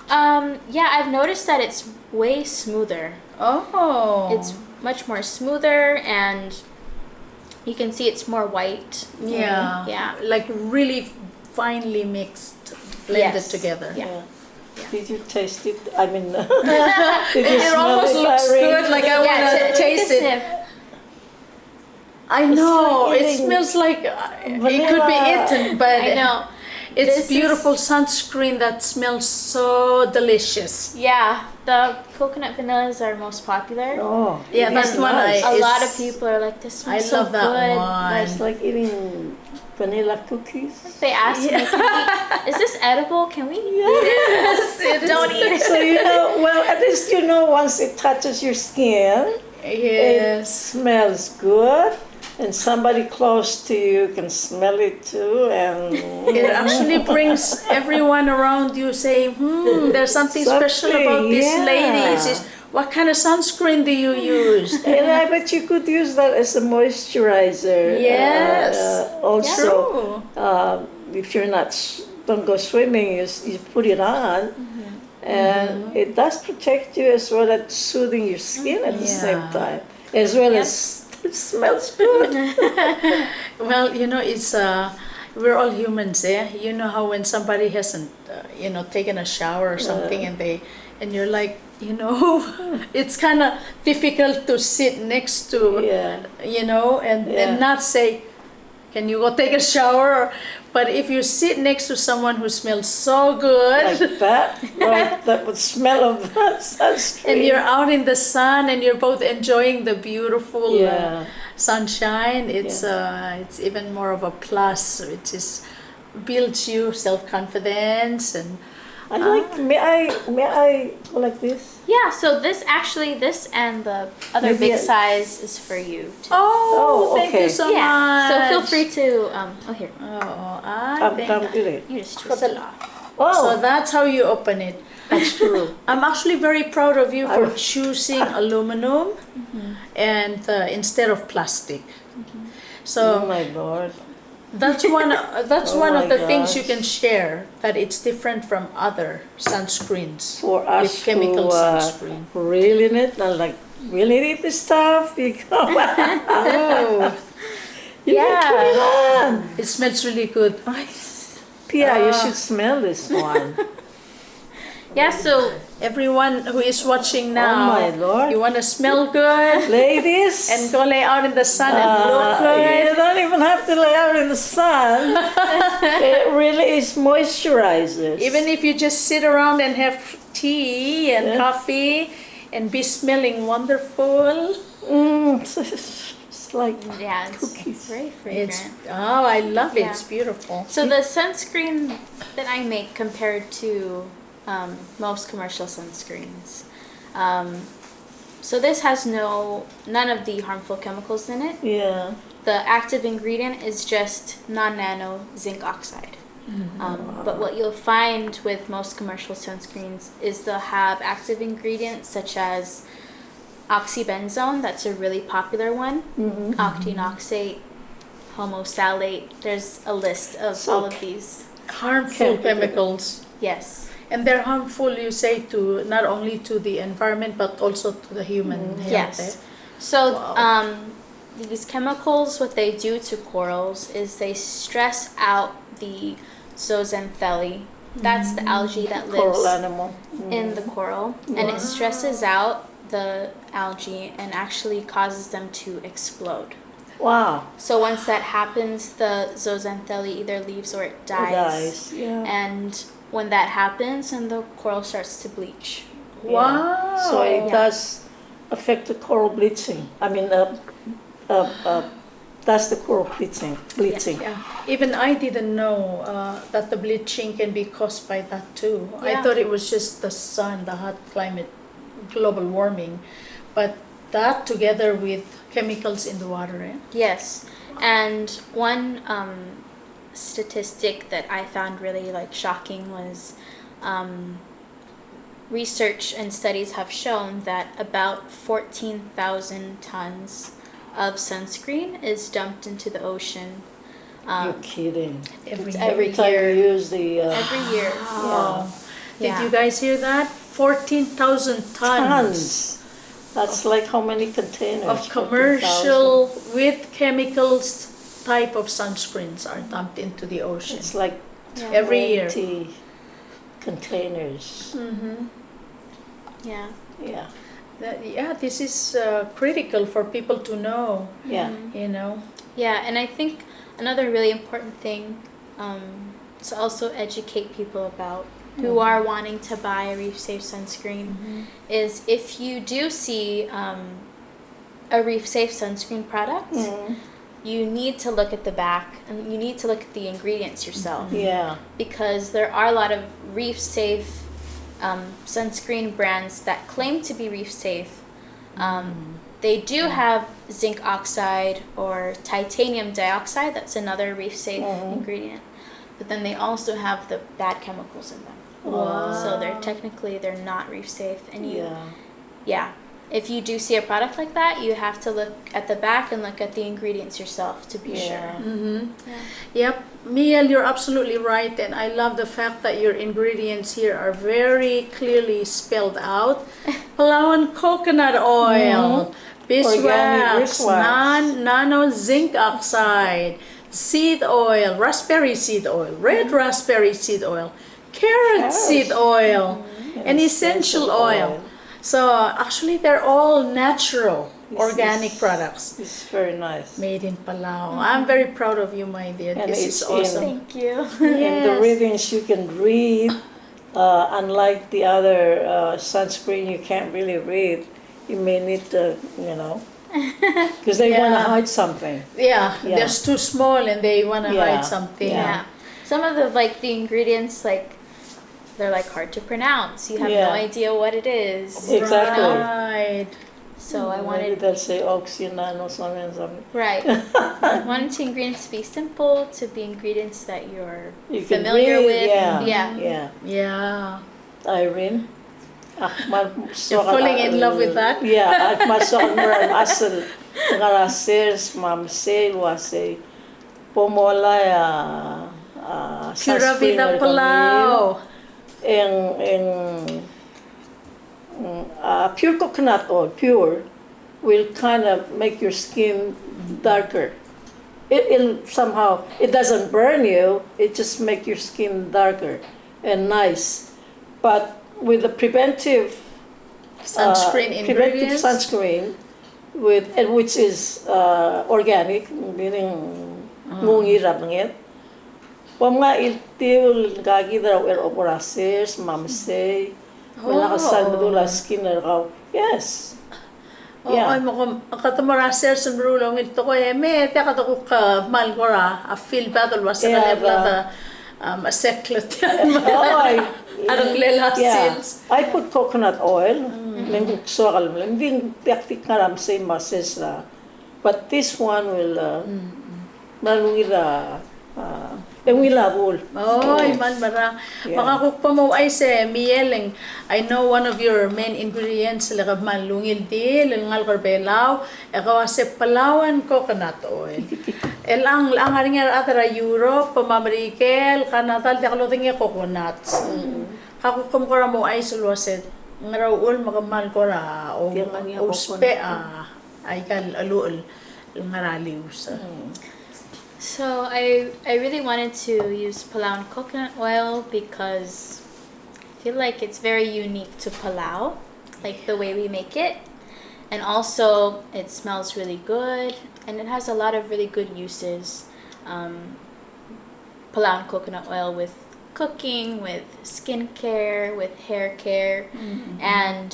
Speaker 3: Yeah, I've noticed that it's way smoother.
Speaker 1: Oh.
Speaker 3: It's much more smoother, and you can see it's more white.
Speaker 1: Yeah.
Speaker 3: Yeah.
Speaker 1: Like really finely mixed, blended
Speaker 3: Yes.
Speaker 1: together.
Speaker 3: Yeah.
Speaker 2: Did you taste it? I mean, did you
Speaker 1: It
Speaker 2: smell
Speaker 1: almost looks
Speaker 2: Irene?
Speaker 1: good. Like I want to taste it.
Speaker 3: sniff.
Speaker 1: I know.
Speaker 2: like
Speaker 1: It
Speaker 2: eating
Speaker 1: smells like it could be
Speaker 2: vanilla.
Speaker 1: eaten, but
Speaker 3: I know.
Speaker 1: it's
Speaker 3: This
Speaker 1: beautiful sunscreen that smells so delicious.
Speaker 3: Yeah, the coconut vanillas are most popular.
Speaker 2: Oh,
Speaker 1: Yeah,
Speaker 2: it is
Speaker 1: that's one
Speaker 2: nice.
Speaker 3: A
Speaker 1: is-
Speaker 3: lot of people are like, this
Speaker 1: I
Speaker 3: smells so
Speaker 1: love that
Speaker 3: good.
Speaker 1: one.
Speaker 2: It's like eating vanilla cookies.
Speaker 3: They asked me, is this edible? Can we?
Speaker 1: Yes, it is.
Speaker 3: Don't eat it.
Speaker 2: So well, at least once it touches your skin, it
Speaker 1: Yes.
Speaker 2: smells good, and somebody close to you can smell it too, and
Speaker 1: It actually brings everyone around you saying, there's something special about this
Speaker 2: Something,
Speaker 1: lady.
Speaker 2: yeah.
Speaker 1: She says, what kind of sunscreen do you use?
Speaker 2: And I bet you could use that as a moisturizer.
Speaker 1: Yes.
Speaker 2: Also, if you're not don't go swimming, you put it on, and it does protect you as well as soothing your skin at the same
Speaker 1: Yeah.
Speaker 2: time, as well as it smells good.
Speaker 1: Well, it's we're all humans, eh? You know how when somebody hasn't, taken a shower or something, and you're like, it's kind of difficult to sit next to, and not say, can you go take a shower? But if you sit next to someone who smells so good,
Speaker 2: Like that, right? That would smell of that sunscreen.
Speaker 1: and you're out in the sun and you're both enjoying the beautiful
Speaker 2: Yeah.
Speaker 1: sunshine, it's even more of a plus, which is builds you self-confidence. And
Speaker 2: I like. May I go like this?
Speaker 3: Yeah, so this and the other
Speaker 2: Maybe
Speaker 3: big size is for you too.
Speaker 1: oh,
Speaker 2: Oh,
Speaker 1: thank
Speaker 2: okay.
Speaker 1: you so
Speaker 3: yeah,
Speaker 1: much.
Speaker 3: so feel free to, here,
Speaker 2: Come with it.
Speaker 3: you just twist it off.
Speaker 1: So
Speaker 2: Oh,
Speaker 1: that's how you open it.
Speaker 2: that's true.
Speaker 1: I'm actually very proud of you for
Speaker 2: I-
Speaker 1: choosing aluminum and instead of plastic.
Speaker 2: Oh
Speaker 1: So
Speaker 2: my Lord.
Speaker 1: that's one
Speaker 2: Oh
Speaker 1: one of
Speaker 2: my
Speaker 1: the things you
Speaker 2: gosh.
Speaker 1: can share, that it's different from other sunscreens.
Speaker 2: For us
Speaker 1: with chemical
Speaker 2: who
Speaker 1: sunscreen.
Speaker 2: really need, like really need this stuff, you come.
Speaker 1: Oh,
Speaker 2: You can put it on.
Speaker 1: it smells really good.
Speaker 2: Pia, you should smell this one.
Speaker 3: Yeah, so
Speaker 1: Everyone who is watching now,
Speaker 2: Oh my Lord.
Speaker 1: you want to smell good
Speaker 2: Ladies,
Speaker 1: and go lay out in the sun and look good.
Speaker 2: you don't even have to lay out in the sun. It really is moisturizes.
Speaker 1: Even if you just sit around and have tea and
Speaker 2: Yeah.
Speaker 1: coffee and be smelling wonderful.
Speaker 2: It's like
Speaker 3: yeah, it's
Speaker 2: cookies.
Speaker 3: very
Speaker 1: It's
Speaker 3: fragrant.
Speaker 1: I love it.
Speaker 3: Yeah.
Speaker 1: It's beautiful.
Speaker 3: So the sunscreen that I make compared to most commercial sunscreens. So this has none of the harmful chemicals in it.
Speaker 2: Yeah.
Speaker 3: The active ingredient is just non-nano zinc oxide. But what you'll find with most commercial sunscreens is they'll have active ingredients such as oxybenzone, that's a really popular one, octinoxate, homosalate. There's a list of
Speaker 2: So
Speaker 3: all of these.
Speaker 1: Harmful chemicals.
Speaker 3: Yes.
Speaker 1: And they're harmful, you say, to not only to the environment but also to the human health.
Speaker 3: Yes. So these chemicals, what they do to corals is they stress out the zooxanthellae. That's the algae that
Speaker 2: Coral
Speaker 3: lives
Speaker 2: animal.
Speaker 3: in the coral, and it stresses out the algae and actually causes them to explode.
Speaker 2: Wow.
Speaker 3: So once that happens, the zooxanthellae either leaves or it dies.
Speaker 2: Yeah.
Speaker 3: And when that happens, and the coral starts to bleach.
Speaker 1: Wow.
Speaker 2: So it
Speaker 3: Yeah.
Speaker 2: does affect the coral bleaching. I mean, that's the coral bleaching.
Speaker 1: Yeah. Even I didn't know that the bleaching can be caused by that too. I
Speaker 3: Yeah.
Speaker 1: thought it was just the sun, the hot climate, global warming. But that together with chemicals in the water, eh?
Speaker 3: Yes, and one statistic that I found really shocking was research and studies have shown that about 14,000 tons of sunscreen is dumped into the ocean
Speaker 2: You're kidding.
Speaker 3: It's
Speaker 2: Every time
Speaker 3: year.
Speaker 2: you use the
Speaker 3: every year.
Speaker 1: Wow. Did
Speaker 3: Yeah.
Speaker 1: you guys hear that? 14,000
Speaker 2: tons. That's like how many containers?
Speaker 1: of commercial with chemicals type of sunscreens are dumped into the ocean.
Speaker 2: It's like
Speaker 3: Yeah.
Speaker 1: Every year.
Speaker 2: 20 containers.
Speaker 3: Yeah.
Speaker 2: Yeah.
Speaker 1: This is critical for people to know,
Speaker 2: Yeah.
Speaker 1: you know.
Speaker 3: Yeah, and I think another really important thing to also educate people about who are wanting to buy a reef safe sunscreen is if you do see a reef safe sunscreen product, you need to look at the back and you need to look at the ingredients yourself.
Speaker 2: Yeah.
Speaker 3: Because there are a lot of reef safe sunscreen brands that claim to be reef safe. They do have zinc oxide or titanium dioxide, that's another reef safe ingredient, but then they also have the bad chemicals in them.
Speaker 1: Wow.
Speaker 3: So they're not reef safe, and
Speaker 2: Yeah.
Speaker 3: if you do see a product like that, you have to look at the back and look at the ingredients yourself to be sure.
Speaker 1: Yep, Miel, you're absolutely right, and I love the fact that your ingredients here are very clearly spelled out. Palauan coconut oil,
Speaker 2: Organic
Speaker 1: beeswax,
Speaker 2: beeswax.
Speaker 1: nano zinc oxide, seed oil, raspberry seed oil, red raspberry seed oil, carrot seed oil, and essential oil. So actually they're all natural organic products.
Speaker 2: It's very nice.
Speaker 1: Made in Palau. I'm very proud of you, my dear.
Speaker 2: And
Speaker 1: This
Speaker 2: it's
Speaker 1: is awesome.
Speaker 3: Thank you.
Speaker 2: And the readings you can read, unlike the other sunscreen you can't really read. You may need to, because they want to hide something.
Speaker 1: Yeah,
Speaker 2: Yeah.
Speaker 1: they're too small and they want to
Speaker 2: Yeah.
Speaker 1: hide something.
Speaker 2: Yeah.
Speaker 3: Some of the ingredients they're hard to pronounce. You have
Speaker 2: Yeah.
Speaker 3: no idea what it is.
Speaker 2: Exactly.
Speaker 1: Right.
Speaker 3: So I
Speaker 2: Maybe
Speaker 3: wanted
Speaker 2: they'll say oxynan or something.
Speaker 3: right. I wanted the ingredients to be simple, to be ingredients that you're
Speaker 2: You can
Speaker 3: familiar
Speaker 2: read,
Speaker 3: with.
Speaker 2: yeah.
Speaker 1: Yeah.
Speaker 2: Irene.
Speaker 1: You're falling in love with that?
Speaker 2: Yeah, at masok meron asal ngara sales mam sale wase pomola
Speaker 1: Pura vida Palau.
Speaker 2: Pure coconut oil, pure, will kind of make your skin darker. It'll somehow, it doesn't burn you, it just make your skin darker and nice. But with the preventive
Speaker 1: Sunscreen ingredients.
Speaker 2: sunscreen, which is organic, meaning ngungirap ngit. Pamga iltiul gagi daw operases, mamsay, wala ka salmadula skinner ka. Yes.
Speaker 1: Yeah. Ay mo katamaraser sa brulong ito ko me te katako ka malgora a feel battle was sa level a seklet. Arang lela sales.
Speaker 2: I put coconut oil. Lengkuk sokal mo. Hindi tektik karam say mases la. But this one will malungira Emilabul.
Speaker 1: Ay, man marang. Makakukpa mo ay se mieleng. I know one of your main ingredients like malungil di, lengal Palau, ekaw se Palawan coconut oil. Ang nga atara Europe, Pamamarikel, Kanatal, di kaloting coconuts. Kakukam ko mo ay sulwaset. Ngaraul makamal ko ra o uspe ay kal aluol ngaraliw sa.
Speaker 3: So I really wanted to use Palau coconut oil because I feel like it's very unique to Palau, like the way we make it. And also it smells really good and it has a lot of really good uses. Palau coconut oil with cooking, with skincare, with hair care. And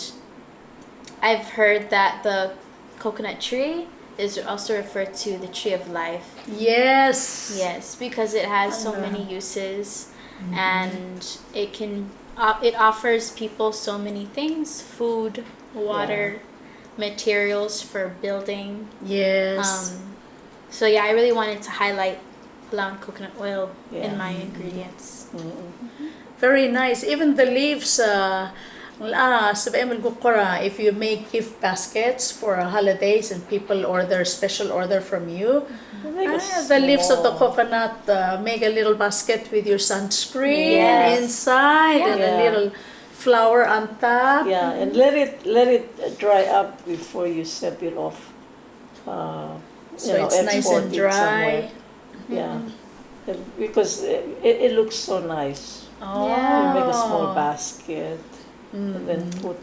Speaker 3: I've heard that the coconut tree is also referred to the tree of life.
Speaker 1: Yes.
Speaker 3: Yes, because it has so many uses and it offers people so many things, food, water, materials for building.
Speaker 1: Yes.
Speaker 3: So yeah, I really wanted to highlight Palau coconut oil in my ingredients.
Speaker 1: Very nice. Even the leaves if you make gift baskets for holidays and people order special order from you, the leaves of the coconut make a little basket with your sunscreen inside and a little flower on top.
Speaker 2: Yeah, and let it dry up before you set it off.
Speaker 1: So it's nice and dry.
Speaker 2: Yeah, because it looks so nice.
Speaker 1: Oh.
Speaker 2: You make a small basket. And then put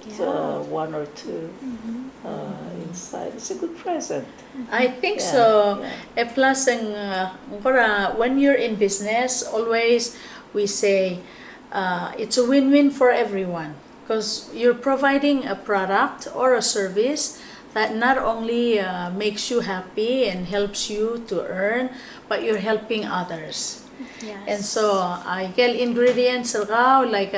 Speaker 2: one or two inside. It's a good present.
Speaker 1: I think so. Plus, when you're in business, always we say it's a win-win for everyone because you're providing a product or a service that not only makes you happy and helps you to earn, but you're helping others.
Speaker 3: Yes.
Speaker 1: And so, I get ingredients like.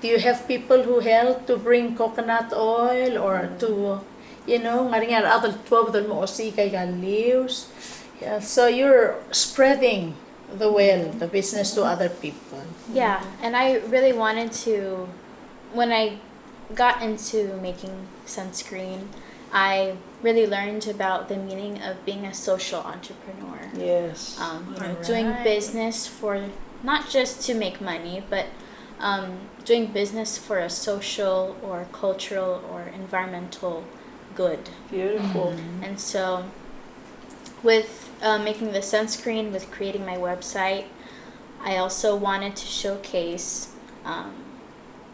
Speaker 1: Do you have people who help to bring coconut oil or to, ngaringar other 12 dal mo osi kay leaves. Yeah, so you're spreading the business to other people.
Speaker 3: Yeah, and I really wanted to, when I got into making sunscreen, I really learned about the meaning of being a social entrepreneur.
Speaker 2: Yes.
Speaker 3: Doing business for not just to make money, but doing business for a social or cultural or environmental good.
Speaker 2: Beautiful.
Speaker 3: And so with making the sunscreen, with creating my website, I also wanted to showcase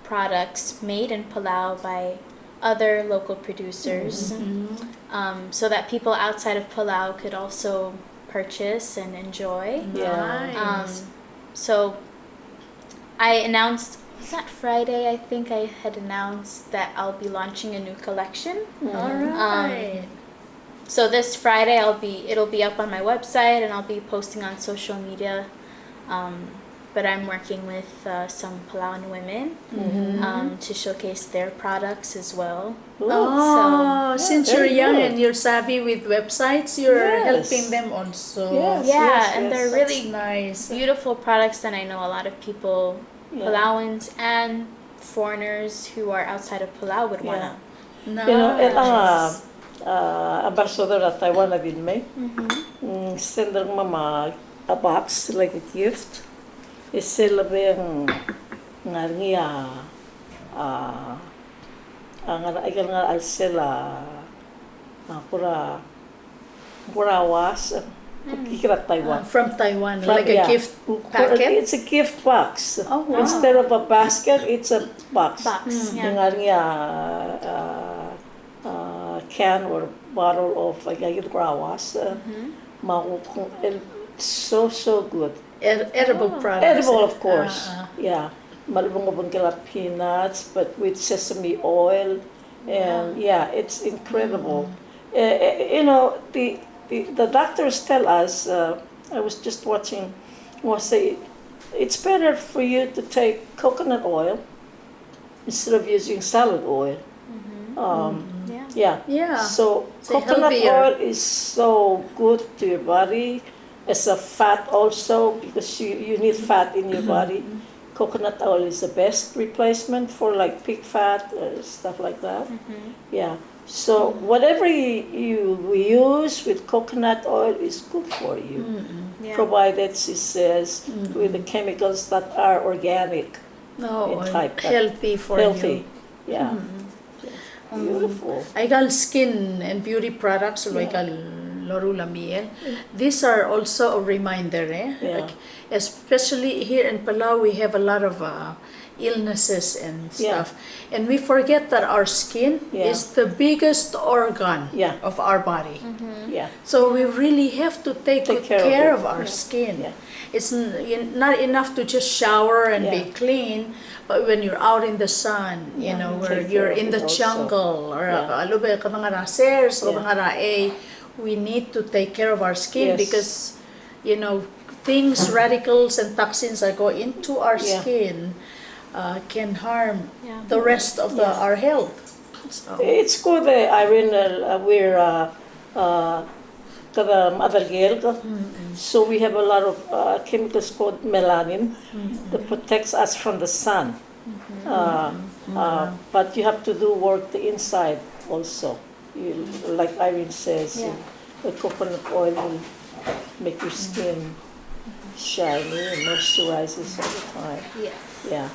Speaker 3: products made in Palau by other local producers, so that people outside of Palau could also purchase and enjoy.
Speaker 1: Nice.
Speaker 3: So I announced, was that Friday? I think I had announced that I'll be launching a new collection.
Speaker 1: All right.
Speaker 3: So this Friday it'll be up on my website, and I'll be posting on social media. But I'm working with some Palauan women to showcase their products as well.
Speaker 1: Oh, since you're
Speaker 2: very
Speaker 1: young
Speaker 2: good.
Speaker 1: and you're savvy with websites, you're
Speaker 2: Yes.
Speaker 1: helping them also.
Speaker 2: Yes.
Speaker 3: Yeah, and they're
Speaker 1: That's
Speaker 3: really
Speaker 1: nice.
Speaker 3: beautiful products, and I know a lot of people, Palauans and foreigners who are outside of Palau, would wanna.
Speaker 1: Nice.
Speaker 2: You know, ambassador at Taiwan na din may. Send ng mama a box like a gift. Sila ba yung nga ikan nga al sila purawas kikira Taiwan.
Speaker 1: From Taiwan,
Speaker 2: From-
Speaker 1: like a
Speaker 2: yeah.
Speaker 1: gift packet.
Speaker 2: It's a gift box.
Speaker 1: Oh, wow.
Speaker 2: Instead of a basket, it's a box.
Speaker 3: Yeah.
Speaker 2: Yung can or bottle of grawas. So good.
Speaker 1: Edible products.
Speaker 2: Edible, of course. Yeah. Malubong kila peanuts, but with sesame oil. And yeah, it's incredible. You know, the doctors tell us, I was just watching, say it's better for you to take coconut oil instead of using salad oil.
Speaker 1: Yeah.
Speaker 2: So
Speaker 1: So
Speaker 2: coconut
Speaker 1: healthier.
Speaker 2: oil is so good to your body. As a fat also, because you need fat in your body. Coconut oil is the best replacement for like pig fat, stuff like that. Yeah. So whatever you use with coconut oil is good for you, provided, she says, with the chemicals that are organic,
Speaker 1: No,
Speaker 2: in type,
Speaker 1: healthy for
Speaker 2: healthy.
Speaker 1: you.
Speaker 2: Yeah. Beautiful.
Speaker 1: I got skin and beauty products like Ureor Miel. These are also a reminder,
Speaker 2: Yeah.
Speaker 1: Like, especially here in Palau, we have a lot of illnesses and stuff, and we forget that our skin is the biggest organ of our body.
Speaker 2: Yeah.
Speaker 1: So we really have to take good
Speaker 2: care of
Speaker 1: care
Speaker 2: it.
Speaker 1: of our skin.
Speaker 2: Yeah.
Speaker 1: It's not enough to just shower and be
Speaker 2: Yeah.
Speaker 1: clean, but when you're out in the sun, you know, where
Speaker 2: Take
Speaker 1: you're
Speaker 2: care of
Speaker 1: in
Speaker 2: it
Speaker 1: the
Speaker 2: also.
Speaker 1: jungle, or we need to take care of our skin
Speaker 2: Yes.
Speaker 1: because, you know, things, radicals and toxins that go into our skin can harm the rest of our health. So,
Speaker 2: It's good, Irene, we're so we have a lot of chemicals called melanin that protects us from the sun. But you have to do work the inside also. Like Irene says, the coconut oil will make your skin shiny and moisturizes all the time. Yeah.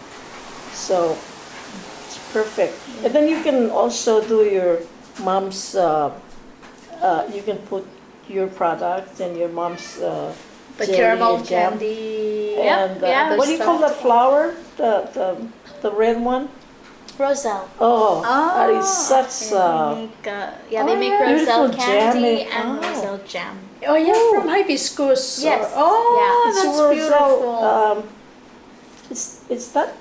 Speaker 2: So it's perfect. And then you can also do your mom's, you can put your product and your mom's
Speaker 1: the
Speaker 2: jelly
Speaker 1: caramel
Speaker 2: and jam.
Speaker 1: candy.
Speaker 2: And
Speaker 3: Yeah,
Speaker 2: what do you call the flower? The red one?
Speaker 3: Roselle.
Speaker 2: Oh, that is such
Speaker 3: They make
Speaker 2: beautiful
Speaker 3: Roselle candy
Speaker 2: jam.
Speaker 3: and
Speaker 2: Oh.
Speaker 3: Roselle jam.
Speaker 1: Oh yeah, from hibiscus.
Speaker 3: Yes.
Speaker 1: That's beautiful.
Speaker 2: It's that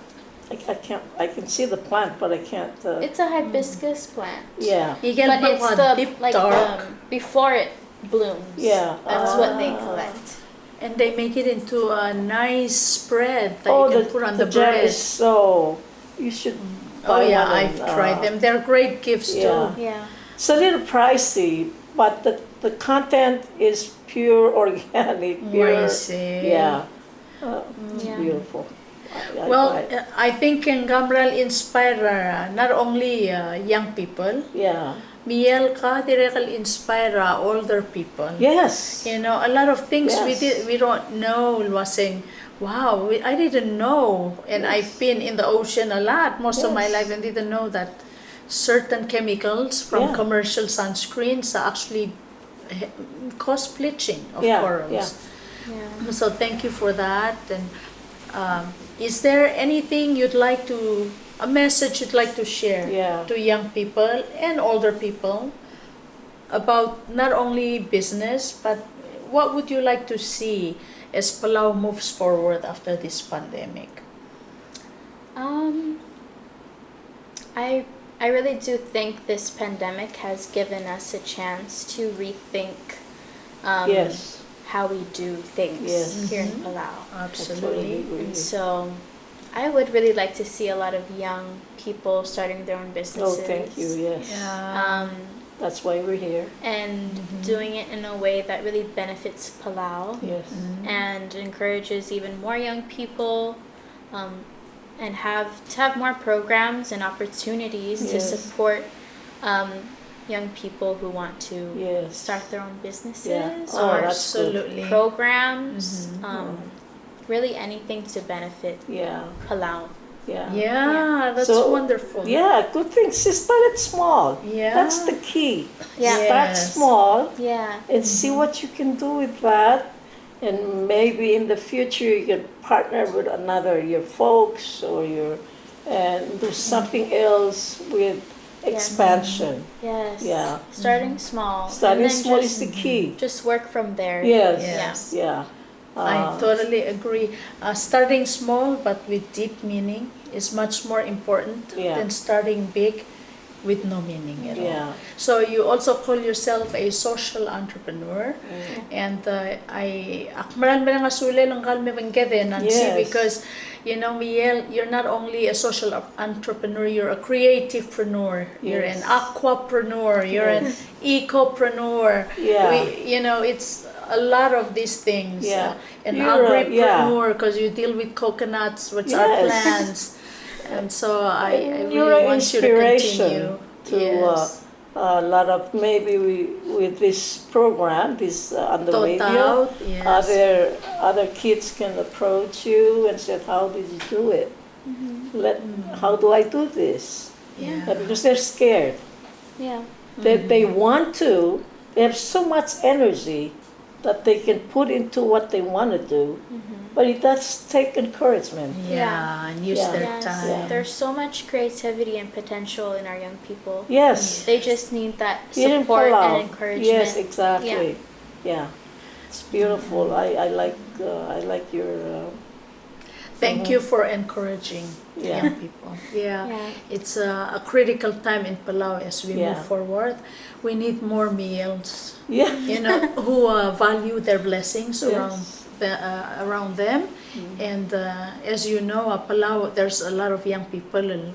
Speaker 2: I can see the plant, but I can't.
Speaker 3: It's a hibiscus plant.
Speaker 2: Yeah.
Speaker 1: You can
Speaker 3: But
Speaker 1: put
Speaker 3: it's
Speaker 1: one
Speaker 3: the
Speaker 1: deep
Speaker 3: like
Speaker 1: dark,
Speaker 3: before it blooms.
Speaker 2: Yeah.
Speaker 3: That's what they collect.
Speaker 1: and they make it into a nice spread that
Speaker 2: Oh,
Speaker 1: you can put on the
Speaker 2: jam
Speaker 1: bread.
Speaker 2: is so. You should.
Speaker 1: Oh
Speaker 2: buy
Speaker 1: yeah,
Speaker 2: one
Speaker 1: I've
Speaker 2: and,
Speaker 1: tried them. They're great gifts
Speaker 2: Yeah.
Speaker 1: too.
Speaker 3: Yeah.
Speaker 2: It's a little pricey, but the content is pure organic. Pure,
Speaker 1: Amazing.
Speaker 2: yeah. It's
Speaker 3: Yeah.
Speaker 2: beautiful.
Speaker 1: Well, I think ang Gamral inspire not only young people,
Speaker 2: yeah.
Speaker 1: Miel ka directly inspire older people.
Speaker 2: Yes.
Speaker 1: You know, a lot of things
Speaker 2: Yes.
Speaker 1: we don't know. Wasing, wow, I didn't know, and I've been in the ocean a lot most of my
Speaker 2: Yes.
Speaker 1: life and didn't know that certain chemicals from
Speaker 2: Yeah.
Speaker 1: commercial sunscreens are actually cause bleaching of
Speaker 2: Yeah,
Speaker 1: corals.
Speaker 3: Yeah.
Speaker 1: So thank you for that. And is there anything a message you'd like to share
Speaker 2: Yeah.
Speaker 1: to young people and older people about not only business, but what would you like to see as Palau moves forward after this pandemic?
Speaker 3: I really do think this pandemic has given us a chance to rethink
Speaker 2: Yes.
Speaker 3: how we do things
Speaker 2: Yes.
Speaker 3: here in Palau.
Speaker 1: Absolutely.
Speaker 3: And so I would really like to see a lot of young people starting their own
Speaker 2: Oh,
Speaker 3: businesses.
Speaker 2: thank you. Yes.
Speaker 1: Yeah.
Speaker 2: That's why we're here.
Speaker 3: And doing it in a way that really benefits Palau
Speaker 2: Yes.
Speaker 3: and encourages even more young people and have more programs and opportunities to
Speaker 2: Yes.
Speaker 3: support young people who want to
Speaker 2: Yes.
Speaker 3: start their own businesses
Speaker 2: Yeah.
Speaker 3: or
Speaker 2: Oh, that's good.
Speaker 1: Absolutely.
Speaker 3: programs, really anything to benefit
Speaker 2: Yeah.
Speaker 3: Palau.
Speaker 2: Yeah.
Speaker 1: Yeah, that's
Speaker 2: So,
Speaker 1: wonderful.
Speaker 2: Yeah, good thing. She started small.
Speaker 1: Yeah.
Speaker 2: That's the key.
Speaker 3: Yeah.
Speaker 2: Start
Speaker 1: Yes.
Speaker 2: small
Speaker 3: Yeah.
Speaker 2: and see what you can do with that. And maybe in the future you can partner with your folks and do something else with expansion.
Speaker 3: Yes.
Speaker 2: Yeah.
Speaker 3: Starting small.
Speaker 2: Starting
Speaker 3: and then
Speaker 2: small
Speaker 3: just,
Speaker 2: is the key.
Speaker 3: just work from there.
Speaker 2: Yes.
Speaker 1: Yes.
Speaker 2: Yeah.
Speaker 1: I totally agree. Starting small but with deep meaning is much more important
Speaker 2: Yeah.
Speaker 1: than starting big with no meaning at all.
Speaker 2: Yeah.
Speaker 1: So you also call yourself a social entrepreneur, and akmaran ba nga suli lang kalme Nancy,
Speaker 2: Yes.
Speaker 1: because Miel, you're not only a social entrepreneur, you're a creativepreneur, you're an
Speaker 2: Yes.
Speaker 1: aquapreneur, you're an
Speaker 2: Yes.
Speaker 1: ecopreneur.
Speaker 2: Yeah.
Speaker 1: It's a lot of these things.
Speaker 2: Yeah.
Speaker 1: An
Speaker 2: You're
Speaker 1: agripreneur, because you deal with coconuts, which are
Speaker 2: Yes.
Speaker 1: plants. And so I
Speaker 2: You're
Speaker 1: really
Speaker 2: an
Speaker 1: want you to continue.
Speaker 2: inspiration to
Speaker 1: Yes.
Speaker 2: a lot of with this program, this on the radio,
Speaker 1: Dotaut, yes.
Speaker 2: other kids can approach you and say, "How did you do it? How do I do this?"
Speaker 1: Yeah.
Speaker 2: Because they're scared.
Speaker 3: Yeah.
Speaker 2: They want to. They have so much energy that they can put into what they want to do, but it does take encouragement.
Speaker 1: Yeah, and use
Speaker 2: Yeah.
Speaker 1: their
Speaker 3: Yes.
Speaker 1: time.
Speaker 3: There's so much creativity and potential in our young people.
Speaker 2: Yes.
Speaker 3: They just need that
Speaker 2: Here in
Speaker 3: support
Speaker 2: Palau.
Speaker 3: and encouragement.
Speaker 2: Yes, exactly. Yeah, it's beautiful. I like your.
Speaker 1: Thank you for encouraging
Speaker 2: Yeah.
Speaker 1: young people. Yeah.
Speaker 3: Yeah.
Speaker 1: It's a critical time in Palau as we
Speaker 2: Yeah.
Speaker 1: move forward. We need more meals,
Speaker 2: Yeah.
Speaker 1: who value their blessings
Speaker 2: Yes.
Speaker 1: around them. And as you know, Palau, there's a lot of young people, and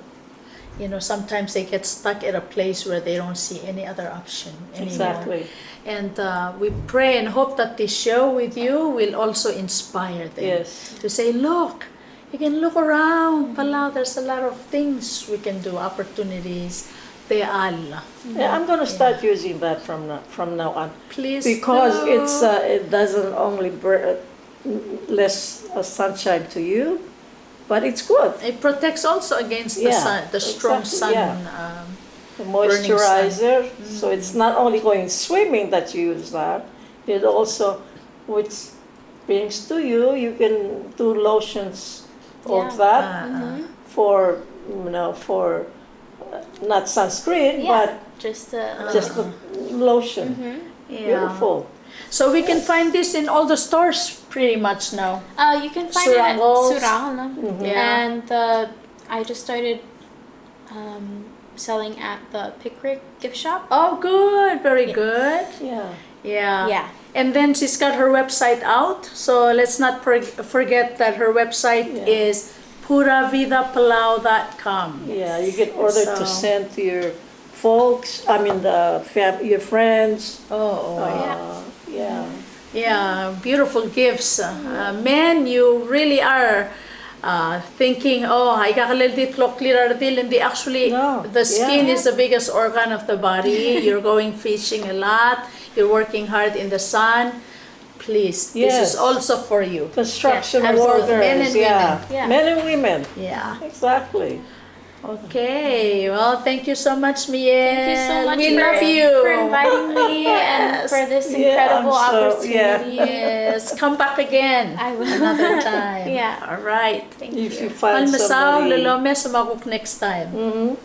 Speaker 1: sometimes they get stuck at a place where they don't see any other option anymore.
Speaker 2: Exactly.
Speaker 1: And we pray and hope that this show with you will also inspire them
Speaker 2: Yes.
Speaker 1: to say, look, you can look around Palau, there's a lot of things we can do, opportunities. Teal.
Speaker 2: Yeah, I'm gonna start using that from now on
Speaker 1: Please
Speaker 2: because
Speaker 1: do.
Speaker 2: it doesn't only less sunshine to you, but it's good.
Speaker 1: It protects also against the
Speaker 2: Yeah,
Speaker 1: sun, the strong
Speaker 2: exactly,
Speaker 1: sun.
Speaker 2: yeah. The
Speaker 1: Burning
Speaker 2: moisturizer, so it's not only going swimming that you use that, it also, which brings to you, you can do lotions of
Speaker 3: Yeah.
Speaker 2: that
Speaker 1: Uh,
Speaker 2: for not sunscreen,
Speaker 3: Yeah. Just
Speaker 2: but just the lotion.
Speaker 1: yeah.
Speaker 2: Beautiful.
Speaker 1: So we can find this in all the stores pretty much now.
Speaker 3: you can find it at
Speaker 1: Surangos.
Speaker 3: Surangos.
Speaker 1: Yeah.
Speaker 3: And I just started selling at the Pickwick gift shop.
Speaker 1: Oh, good. Very good.
Speaker 2: Yeah.
Speaker 1: Yeah.
Speaker 3: Yeah.
Speaker 1: And then she's got her website out. So let's not forget that her website
Speaker 2: Yeah.
Speaker 1: is puravidapalau.com.
Speaker 2: Yeah, you get ordered to
Speaker 1: So-
Speaker 2: send to your folks, your friends.
Speaker 1: Oh,
Speaker 2: Yeah.
Speaker 1: yeah, beautiful gifts. Man, you really are thinking, I kakalaldit kloklirardil, and actually
Speaker 2: No,
Speaker 1: the skin
Speaker 2: yeah.
Speaker 1: is the biggest organ of the body. You're going fishing a lot. You're working hard in the sun. Please, this
Speaker 2: Yes.
Speaker 1: is also for you.
Speaker 2: Construction
Speaker 1: Yes, absolutely.
Speaker 2: workers,
Speaker 1: Men and
Speaker 2: yeah.
Speaker 3: women. Yeah.
Speaker 2: Men and women.
Speaker 1: Yeah.
Speaker 2: Exactly.
Speaker 1: Okay, well, thank you so much, Miel.
Speaker 3: Thank you so much
Speaker 1: We
Speaker 3: for,
Speaker 1: love you.
Speaker 3: for inviting me and for this incredible opportunity.
Speaker 1: Yes, come back again.
Speaker 3: I will.
Speaker 1: Another time.
Speaker 3: Yeah.
Speaker 1: All right.
Speaker 3: Thank
Speaker 2: If you
Speaker 3: you.
Speaker 2: find
Speaker 1: Malmasaw,
Speaker 2: somebody.
Speaker 1: lulome, sumagok next time.
Speaker 2: Mhm.